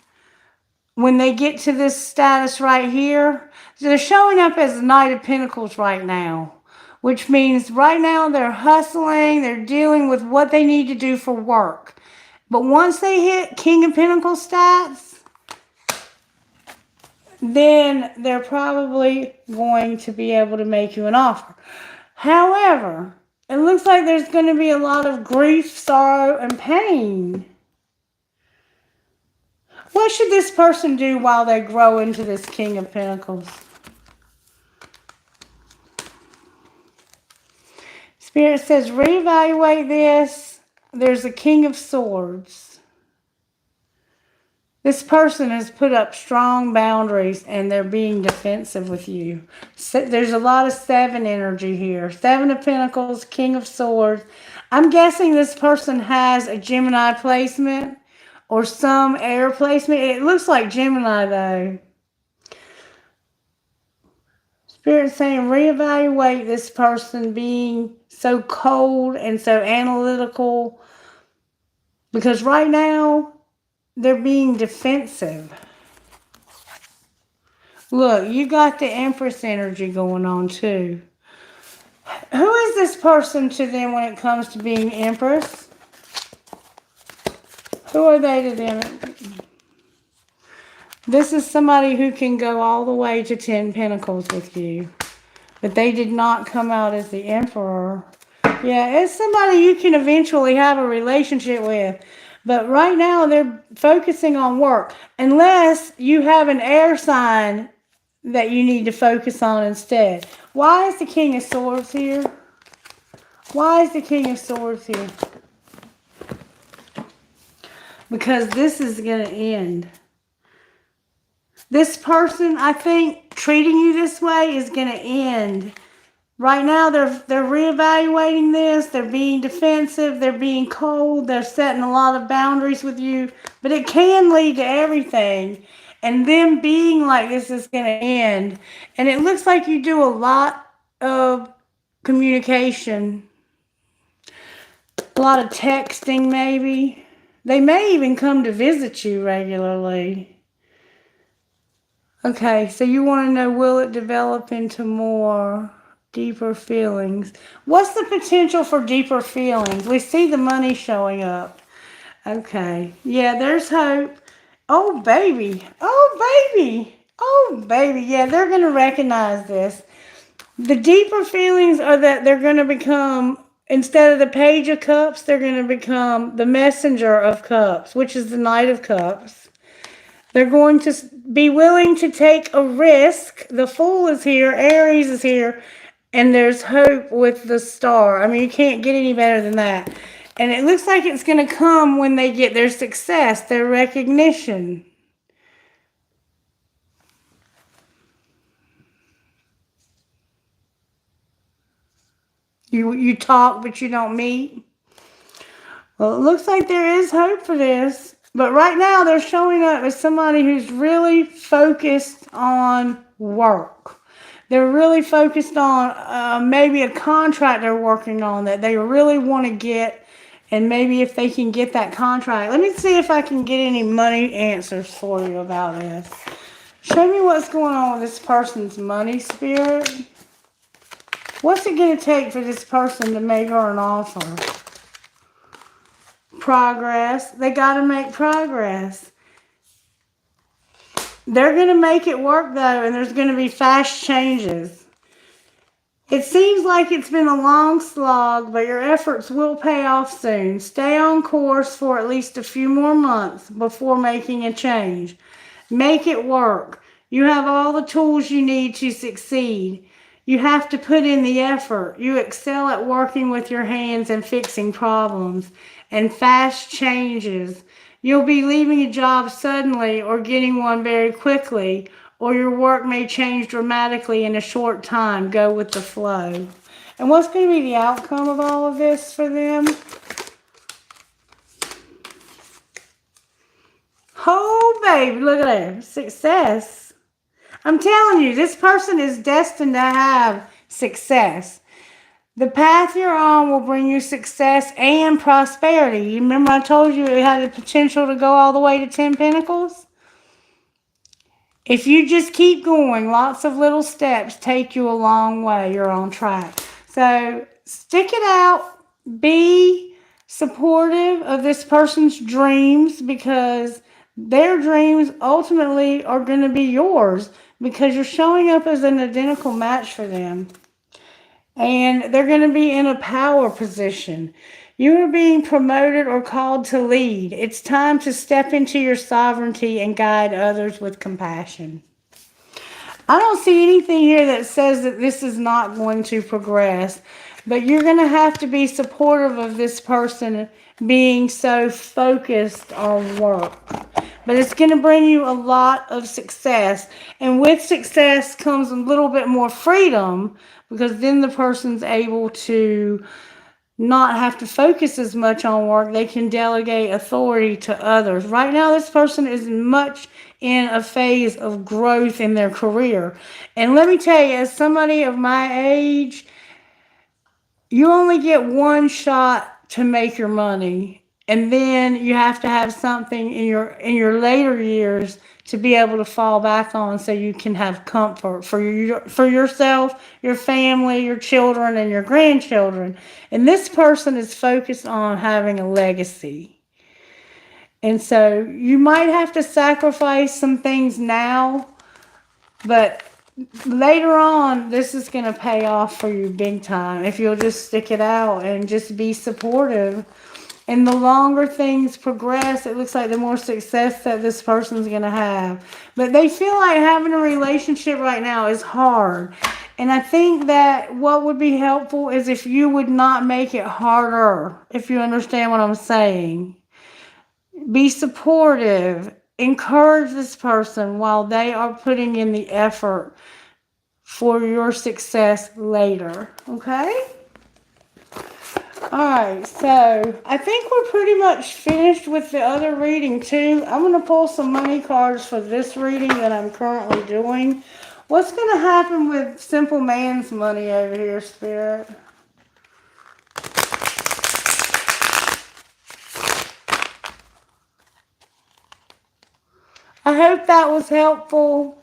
When they get to this status right here, they're showing up as the Knight of Pentacles right now, which means right now they're hustling, they're dealing with what they need to do for work. But once they hit King of Pentacles stats, then they're probably going to be able to make you an offer. However, it looks like there's going to be a lot of grief, sorrow, and pain. What should this person do while they grow into this King of Pentacles? Spirit says, reevaluate this. There's a King of Swords. This person has put up strong boundaries and they're being defensive with you. So there's a lot of 7 energy here. 7 of Pentacles, King of Swords. I'm guessing this person has a Gemini placement or some air placement. It looks like Gemini though. Spirit saying reevaluate this person being so cold and so analytical, because right now they're being defensive. Look, you got the Empress energy going on too. Who is this person to them when it comes to being Empress? Who are they to them? This is somebody who can go all the way to 10 Pentacles with you. But they did not come out as the Emperor. Yeah, it's somebody you can eventually have a relationship with. But right now they're focusing on work. Unless you have an air sign that you need to focus on instead. Why is the King of Swords here? Why is the King of Swords here? Because this is going to end. This person, I think, treating you this way is going to end. Right now, they're reevaluating this. They're being defensive. They're being cold. They're setting a lot of boundaries with you. But it can lead to everything. And them being like this is going to end. And it looks like you do a lot of communication. A lot of texting, maybe. They may even come to visit you regularly. Okay, so you want to know, will it develop into more deeper feelings? What's the potential for deeper feelings? We see the money showing up. Okay, yeah, there's hope. Oh, baby. Oh, baby. Oh, baby. Yeah, they're going to recognize this. The deeper feelings are that they're going to become, instead of the Page of Cups, they're going to become the Messenger of Cups, which is the Knight of Cups. They're going to be willing to take a risk. The Fool is here. Aries is here. And there's hope with the Star. I mean, you can't get any better than that. And it looks like it's going to come when they get their success, their recognition. You talk, but you don't meet. Well, it looks like there is hope for this. But right now, they're showing up as somebody who's really focused on work. They're really focused on maybe a contract they're working on that they really want to get. And maybe if they can get that contract. Let me see if I can get any money answers for you about this. Show me what's going on with this person's money, Spirit. What's it going to take for this person to make her an offer? Progress. They got to make progress. They're going to make it work, though, and there's going to be fast changes. It seems like it's been a long slog, but your efforts will pay off soon. Stay on course for at least a few more months before making a change. Make it work. You have all the tools you need to succeed. You have to put in the effort. You excel at working with your hands and fixing problems and fast changes. You'll be leaving a job suddenly or getting one very quickly, or your work may change dramatically in a short time. Go with the flow. And what's going to be the outcome of all of this for them? Oh, baby, look at that. Success. I'm telling you, this person is destined to have success. The path you're on will bring you success and prosperity. You remember I told you it had the potential to go all the way to 10 Pentacles? If you just keep going, lots of little steps take you a long way. You're on track. So stick it out. Be supportive of this person's dreams, because their dreams ultimately are going to be yours, because you're showing up as an identical match for them. And they're going to be in a power position. You are being promoted or called to lead. It's time to step into your sovereignty and guide others with compassion. I don't see anything here that says that this is not going to progress, but you're going to have to be supportive of this person being so focused on work. But it's going to bring you a lot of success. And with success comes a little bit more freedom, because then the person's able to not have to focus as much on work. They can delegate authority to others. Right now, this person is much in a phase of growth in their career. And let me tell you, as somebody of my age, you only get one shot to make your money. And then you have to have something in your later years to be able to fall back on, so you can have comfort for yourself, your family, your children, and your grandchildren. And this person is focused on having a legacy. And so you might have to sacrifice some things now, but later on, this is going to pay off for you big time if you'll just stick it out and just be supportive. And the longer things progress, it looks like the more success that this person's going to have. But they feel like having a relationship right now is hard. And I think that what would be helpful is if you would not make it harder, if you understand what I'm saying. Be supportive. Encourage this person while they are putting in the effort for your success later. Okay? Alright, so I think we're pretty much finished with the other reading too. I'm going to pull some money cards for this reading that I'm currently doing. What's going to happen with Simple Man's money over here, Spirit? I hope that was helpful.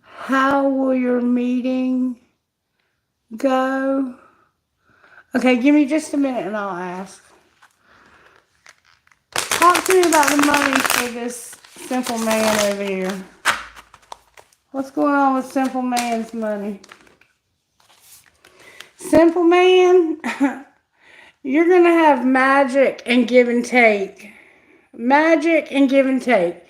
How will your meeting go? Okay, give me just a minute and I'll ask. Talk to me about the money for this Simple Man over here. What's going on with Simple Man's money? Simple Man, you're going to have magic and give and take. Magic and give and take.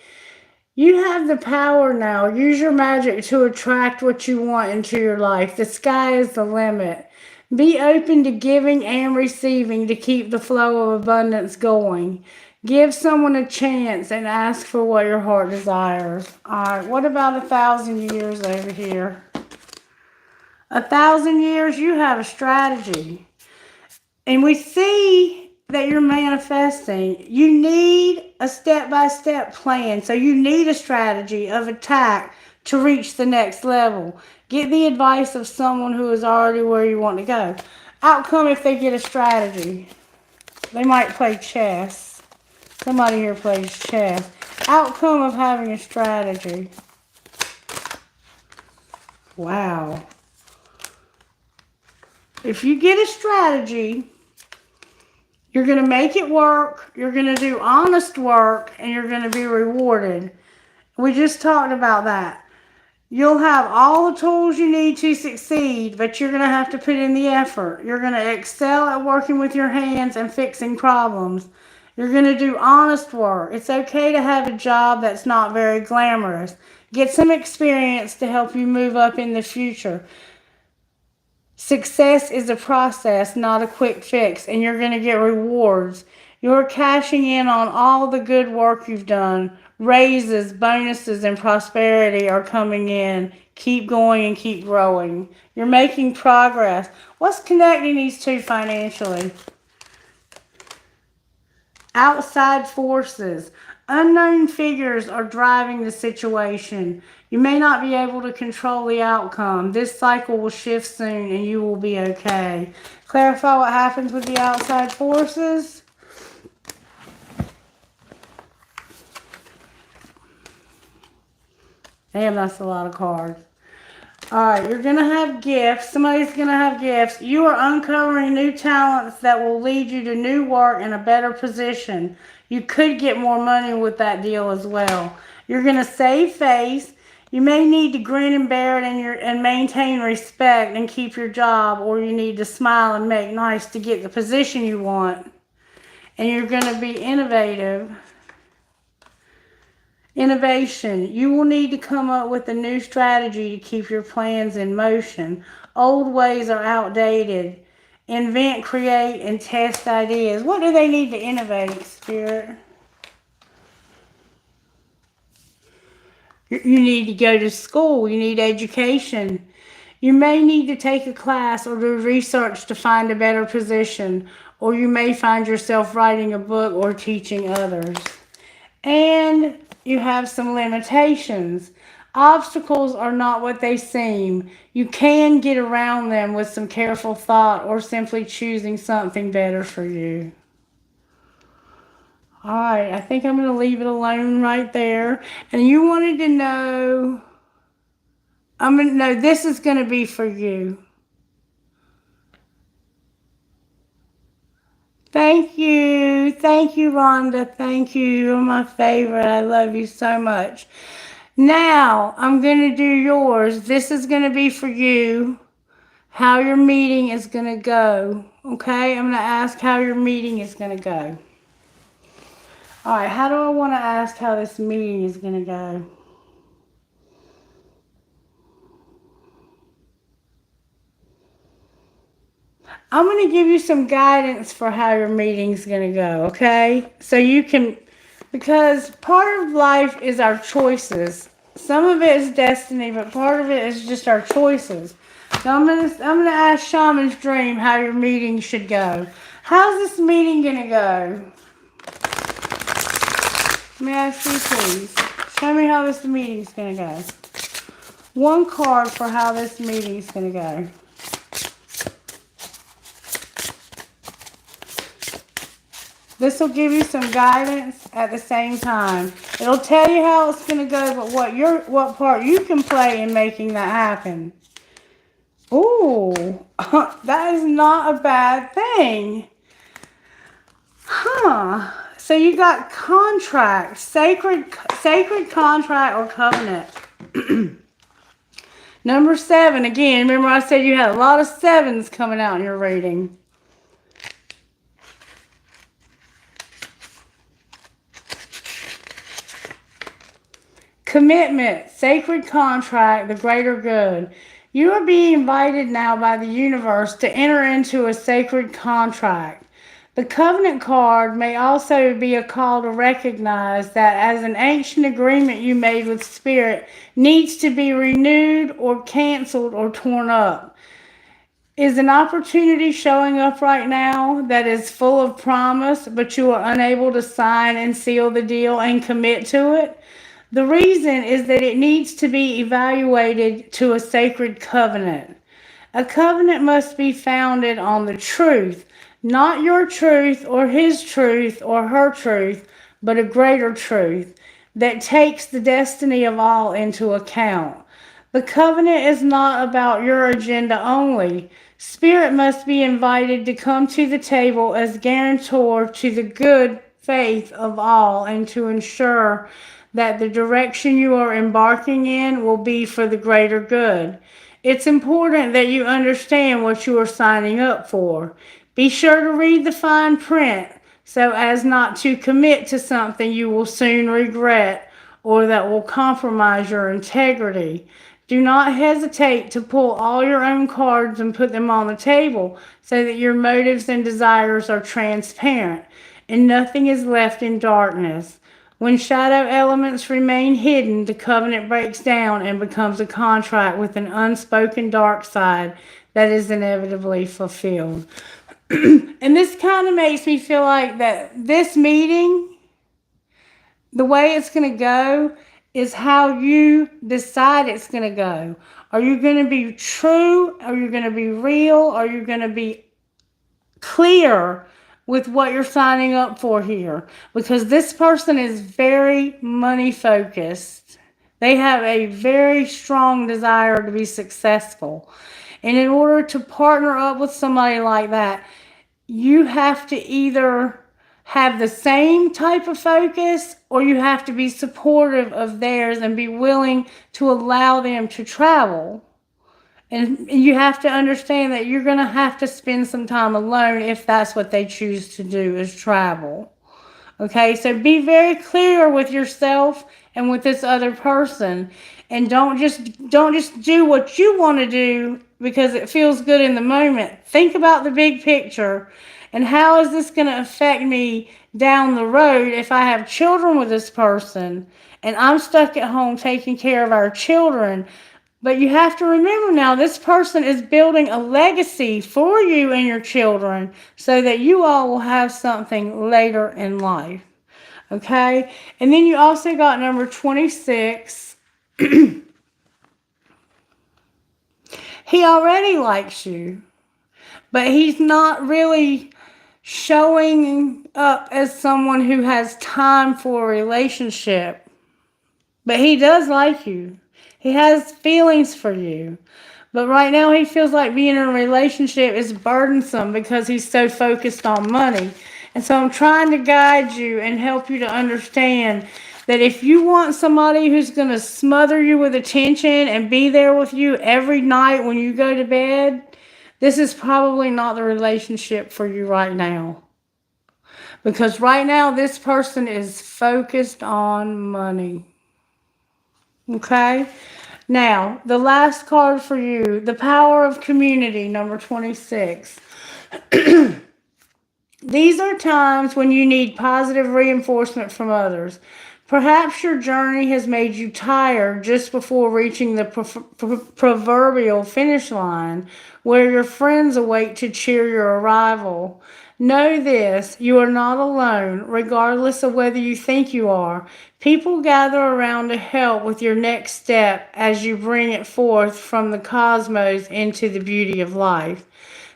You have the power now. Use your magic to attract what you want into your life. The sky is the limit. Be open to giving and receiving to keep the flow of abundance going. Give someone a chance and ask for what your heart desires. All right, what about 1,000 years over here? 1,000 years, you have a strategy. And we see that you're manifesting. You need a step-by-step plan. So you need a strategy of attack to reach the next level. Get the advice of someone who is already where you want to go. Outcome if they get a strategy. They might play chess. Somebody here plays chess. Outcome of having a strategy. Wow. If you get a strategy, you're going to make it work, you're going to do honest work, and you're going to be rewarded. We just talked about that. You'll have all the tools you need to succeed, but you're going to have to put in the effort. You're going to excel at working with your hands and fixing problems. You're going to do honest work. It's okay to have a job that's not very glamorous. Get some experience to help you move up in the future. Success is a process, not a quick fix, and you're going to get rewards. You're cashing in on all the good work you've done. Raises, bonuses, and prosperity are coming in. Keep going and keep growing. You're making progress. What's connecting these two financially? Outside forces. Unknown figures are driving the situation. You may not be able to control the outcome. This cycle will shift soon and you will be okay. Clarify what happens with the outside forces. Damn, that's a lot of cards. Alright, you're going to have gifts. Somebody's going to have gifts. You are uncovering new talents that will lead you to new work and a better position. You could get more money with that deal as well. You're going to save face. You may need to grin and bear it and maintain respect and keep your job, or you need to smile and make nice to get the position you want. And you're going to be innovative. Innovation. You will need to come up with a new strategy to keep your plans in motion. Old ways are outdated. Invent, create, and test ideas. What do they need to innovate, Spirit? You need to go to school. You need education. You may need to take a class or do research to find a better position. Or you may find yourself writing a book or teaching others. And you have some limitations. Obstacles are not what they seem. You can get around them with some careful thought or simply choosing something better for you. All right, I think I'm going to leave it alone right there. And you wanted to know, this is going to be for you. Thank you, Rhonda. Thank you. You're my favorite. I love you so much. Now, I'm going to do yours. This is going to be for you, how your meeting is going to go. Okay? I'm going to ask how your meeting is going to go. All right, how do I want to ask how this meeting is going to go? I'm going to give you some guidance for how your meeting's going to go, okay? So you can, because part of life is our choices. Some of it is destiny, but part of it is just our choices. So I'm gonna ask Shaman's Dream how your meeting should go. How's this meeting going to go? Let me ask you, please. Show me how this meeting's going to go. One card for how this meeting's going to go. This will give you some guidance at the same time. It'll tell you how it's going to go, but what part you can play in making that happen. Ooh, that is not a bad thing. Huh. So you got contract, sacred contract or covenant. Number 7, again, remember I said you had a lot of 7s coming out in your reading. Commitment, sacred contract, the greater good. You are being invited now by the universe to enter into a sacred contract. The covenant card may also be a call to recognize that as an ancient agreement you made with Spirit needs to be renewed or canceled or torn up. Is an opportunity showing up right now that is full of promise, but you are unable to sign and seal the deal and commit to it? The reason is that it needs to be evaluated to a sacred covenant. A covenant must be founded on the truth, not your truth or his truth or her truth, but a greater truth that takes the destiny of all into account. The covenant is not about your agenda only. Spirit must be invited to come to the table as guarantor to the good faith of all and to ensure that the direction you are embarking in will be for the greater good. It's important that you understand what you are signing up for. Be sure to read the fine print so as not to commit to something you will soon regret or that will compromise your integrity. Do not hesitate to pull all your own cards and put them on the table so that your motives and desires are transparent and nothing is left in darkness. When shadow elements remain hidden, the covenant breaks down and becomes a contract with an unspoken dark side that is inevitably fulfilled. And this kind of makes me feel like that this meeting, the way it's going to go is how you decide it's going to go. Are you going to be true? Are you going to be real? Are you going to be clear with what you're signing up for here? Because this person is very money focused. They have a very strong desire to be successful. And in order to partner up with somebody like that, you have to either have the same type of focus or you have to be supportive of theirs and be willing to allow them to travel. And you have to understand that you're going to have to spend some time alone if that's what they choose to do, is travel. Okay, so be very clear with yourself and with this other person, and don't just do what you want to do because it feels good in the moment. Think about the big picture and how is this going to affect me down the road if I have children with this person and I'm stuck at home taking care of our children. But you have to remember now, this person is building a legacy for you and your children so that you all will have something later in life. Okay? And then you also got number 26. He already likes you, but he's not really showing up as someone who has time for a relationship. But he does like you. He has feelings for you. But right now he feels like being in a relationship is burdensome because he's so focused on money. And so I'm trying to guide you and help you to understand that if you want somebody who's going to smother you with attention and be there with you every night when you go to bed, this is probably not the relationship for you right now. Because right now this person is focused on money. Okay? Now, the last card for you, the power of community, number 26. These are times when you need positive reinforcement from others. Perhaps your journey has made you tired just before reaching the proverbial finish line where your friends await to cheer your arrival. Know this, you are not alone, regardless of whether you think you are. People gather around to help with your next step as you bring it forth from the cosmos into the beauty of life.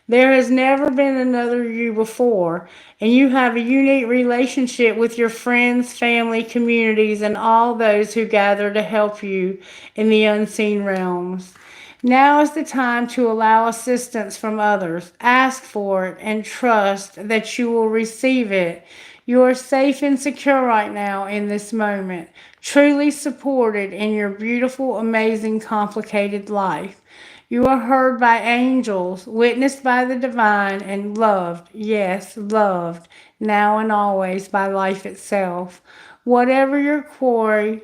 There has never been another you before, and you have a unique relationship with your friends, family, communities, and all those who gather to help you in the unseen realms. Now is the time to allow assistance from others. Ask for it and trust that you will receive it. You are safe and secure right now in this moment, truly supported in your beautiful, amazing, complicated life. You are heard by angels, witnessed by the divine, and loved, yes, loved, now and always by life itself. Whatever your quarry,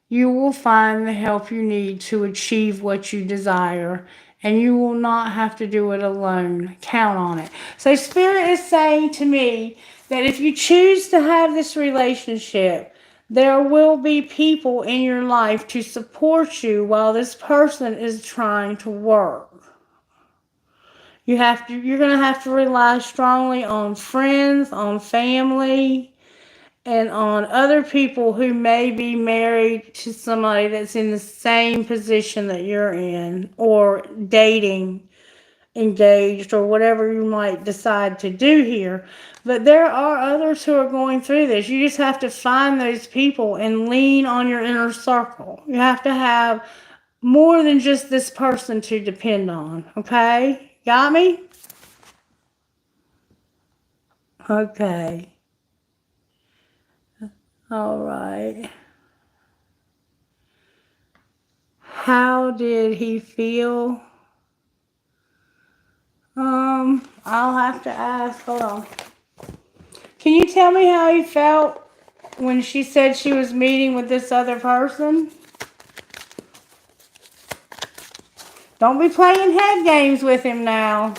you will find the help you need to achieve what you desire, and you will not have to do it alone. Count on it. So Spirit is saying to me that if you choose to have this relationship, there will be people in your life to support you while this person is trying to work. You're going to have to rely strongly on friends, on family, and on other people who may be married to somebody that's in the same position that you're in, or dating, engaged, or whatever you might decide to do here. But there are others who are going through this. You just have to find those people and lean on your inner circle. You have to have more than just this person to depend on. Okay? Got me? Okay. All right. How did he feel? I'll have to ask. Hold on. Can you tell me how he felt when she said she was meeting with this other person? Don't be playing head games with him now.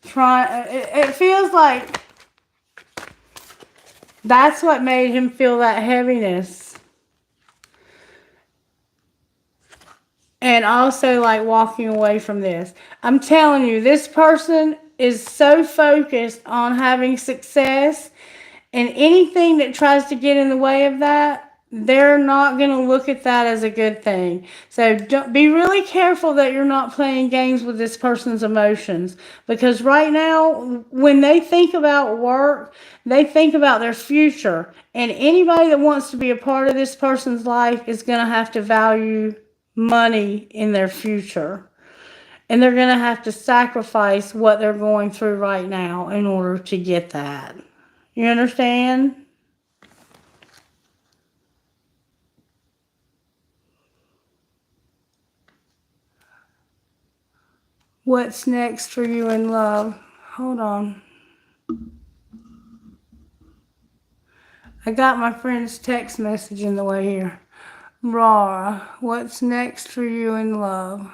It feels like that's what made him feel that heaviness. And also like walking away from this. I'm telling you, this person is so focused on having success, and anything that tries to get in the way of that, they're not going to look at that as a good thing. So be really careful that you're not playing games with this person's emotions. Because right now, when they think about work, they think about their future. And anybody that wants to be a part of this person's life is going to have to value money in their future. And they're going to have to sacrifice what they're going through right now in order to get that. You understand? What's next for you in love? Hold on. I got my friend's text message in the way here. Rara, what's next for you in love?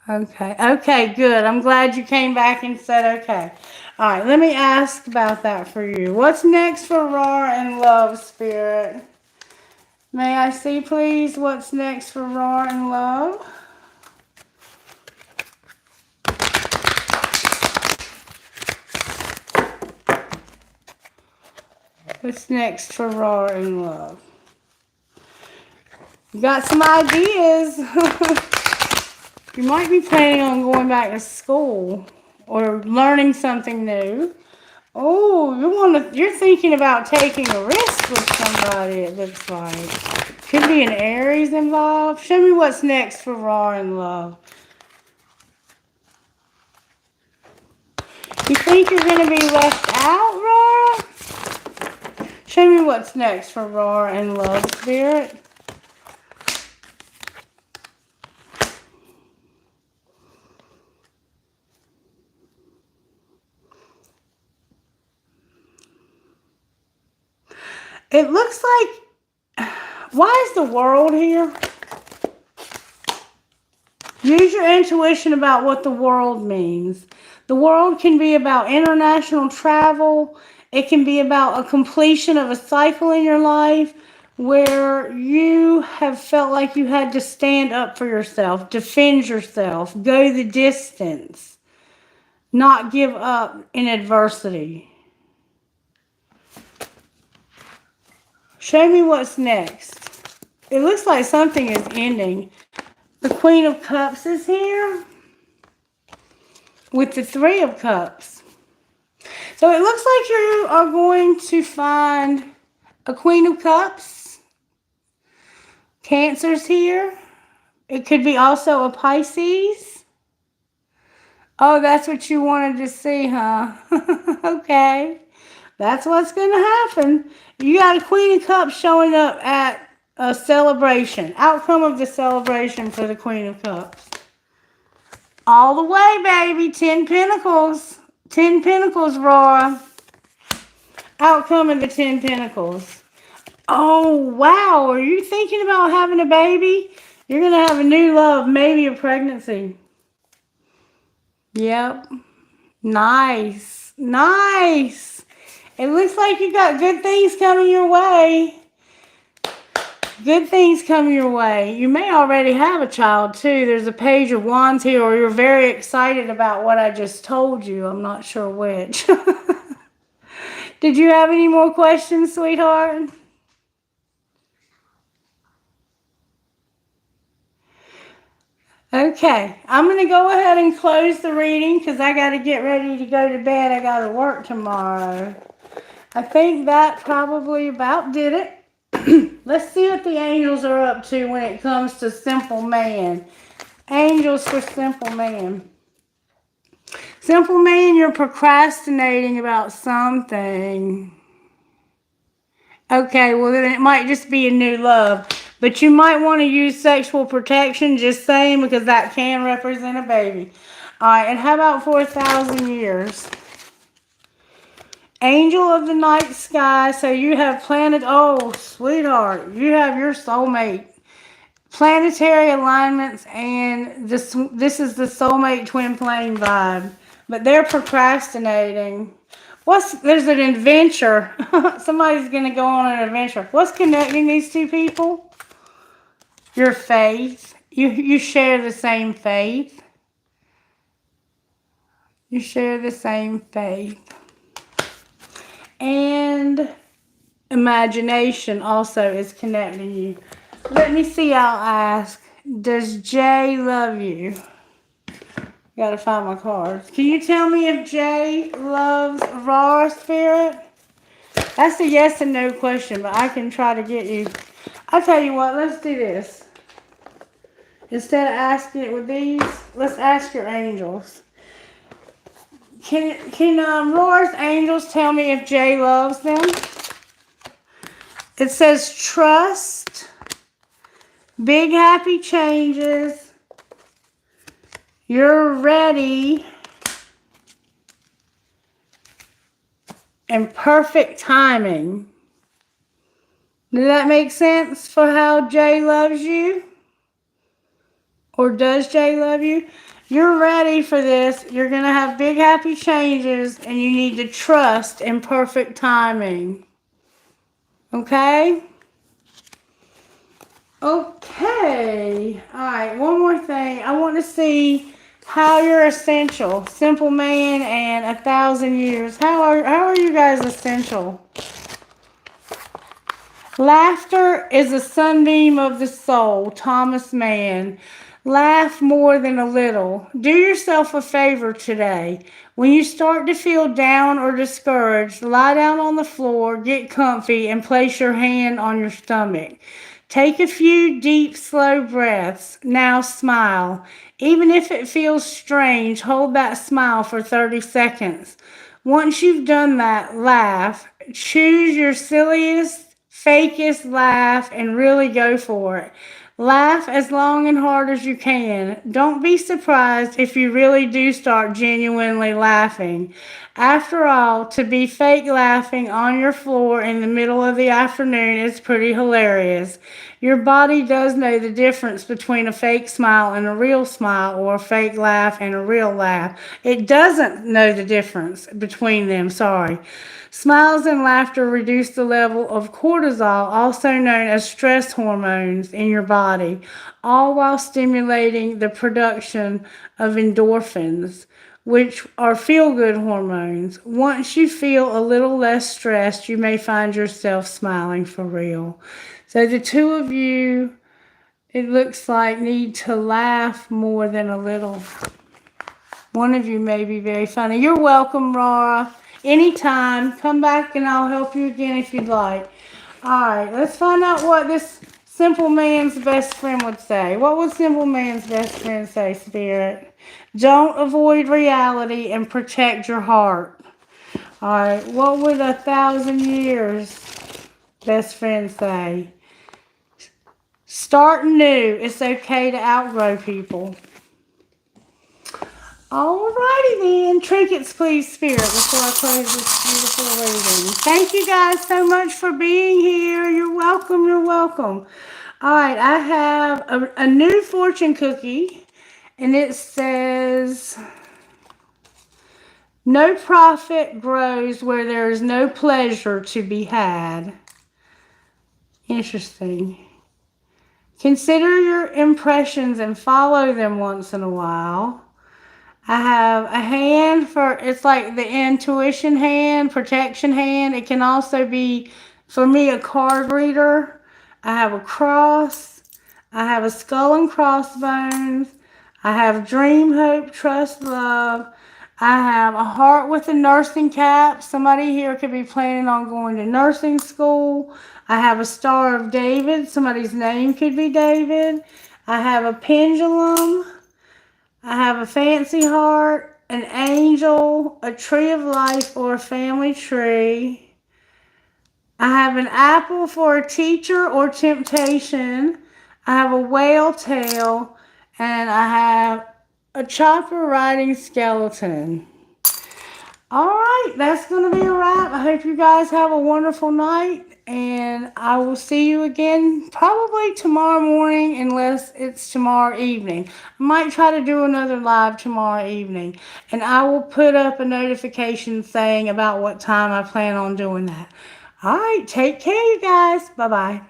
Okay. Okay, good. I'm glad you came back and said okay. All right, let me ask about that for you. What's next for Rara in love, Spirit? May I see, please, what's next for Rara in love? What's next for Rara in love? You got some ideas. You might be planning on going back to school or learning something new. Oh, you're thinking about taking a risk with somebody, it looks like. Could be an Aries involved. Show me what's next for Rara in love. You think you're going to be left out, Rara? Show me what's next for Rara in love, Spirit. It looks like, why is the world here? Use your intuition about what the world means. The world can be about international travel. It can be about a completion of a cycle in your life where you have felt like you had to stand up for yourself, defend yourself, go the distance, not give up in adversity. Show me what's next. It looks like something is ending. The Queen of Cups is here with the Three of Cups. So it looks like you are going to find a Queen of Cups. Cancer's here. It could be also a Pisces. Oh, that's what you wanted to see, huh? Okay. That's what's going to happen. You got a Queen of Cups showing up at a celebration. Outcome of the celebration for the Queen of Cups. All the way, baby. 10 Pentacles. 10 Pentacles, Rara. Outcome of the 10 Pentacles. Oh, wow. Are you thinking about having a baby? You're going to have a new love, maybe a pregnancy. Yep. Nice. Nice. It looks like you got good things coming your way. Good things come your way. You may already have a child too. There's a page of wands here, or you're very excited about what I just told you. I'm not sure which. Did you have any more questions, sweetheart? Okay, I'm going to go ahead and close the reading because I got to get ready to go to bed. I got to work tomorrow. I think that probably about did it. Let's see what the angels are up to when it comes to simple man. Angels for simple man. Simple man, you're procrastinating about something. Okay, well then it might just be a new love. But you might want to use sexual protection, just saying, because that can represent a baby. Alright, and how about for 1,000 years? Angel of the night sky, so you have planet, oh, sweetheart, you have your soulmate. Planetary alignments, and this is the soulmate twin flame vibe. But they're procrastinating. There's an adventure. Somebody's going to go on an adventure. What's connecting these two people? Your faith. You share the same faith. You share the same faith. And imagination also is connecting you. Let me see, I'll ask. Does Jay love you? Gotta find my cards. Can you tell me if Jay loves Aurora Spirit? That's a yes and no question, but I can try to get you. I'll tell you what, let's do this. Instead of asking it with these, let's ask your angels. Can Aurora's angels tell me if Jay loves them? It says trust, big happy changes, you're ready, and perfect timing. Does that make sense for how Jay loves you? Or does Jay love you? You're ready for this. You're going to have big happy changes, and you need to trust in perfect timing. Okay? Okay. Alright, one more thing. I want to see how you're essential. Simple man and 1,000 years. How are you guys essential? Laughter is a sunbeam of the soul. Thomas Mann. Laugh more than a little. Do yourself a favor today. When you start to feel down or discouraged, lie down on the floor, get comfy, and place your hand on your stomach. Take a few deep, slow breaths. Now smile. Even if it feels strange, hold that smile for 30 seconds. Once you've done that, laugh. Choose your silliest, fakest laugh and really go for it. Laugh as long and hard as you can. Don't be surprised if you really do start genuinely laughing. After all, to be fake laughing on your floor in the middle of the afternoon is pretty hilarious. Your body does know the difference between a fake smile and a real smile, or a fake laugh and a real laugh. It doesn't know the difference between them, sorry. Smiles and laughter reduce the level of cortisol, also known as stress hormones, in your body, all while stimulating the production of endorphins, which are feel-good hormones. Once you feel a little less stressed, you may find yourself smiling for real. So the two of you, it looks like, need to laugh more than a little. One of you may be very funny. You're welcome, Rara. Anytime. Come back and I'll help you again if you'd like. Alright, let's find out what this simple man's best friend would say. What would simple man's best friend say, Spirit? Don't avoid reality and protect your heart. Alright, what would 1,000 years best friend say? Start new. It's okay to outgrow people. Alrighty then. Trinkets, please, Spirit, before I close this beautiful reading. Thank you guys so much for being here. You're welcome. You're welcome. Alright, I have a new fortune cookie, and it says, no profit grows where there is no pleasure to be had. Interesting. Consider your impressions and follow them once in a while. I have a hand for, it's like the intuition hand, protection hand. It can also be, for me, a card reader. I have a cross. I have a skull and crossbones. I have dream, hope, trust, love. I have a heart with a nursing cap. Somebody here could be planning on going to nursing school. I have a Star of David. Somebody's name could be David. I have a pendulum. I have a fancy heart, an angel, a tree of life or a family tree. I have an apple for a teacher or temptation. I have a whale tail, and I have a chopper riding skeleton. All right, that's going to be a wrap. I hope you guys have a wonderful night, and I will see you again probably tomorrow morning unless it's tomorrow evening. I might try to do another live tomorrow evening, and I will put up a notification saying about what time I plan on doing that. All right, take care, you guys. Bye-bye.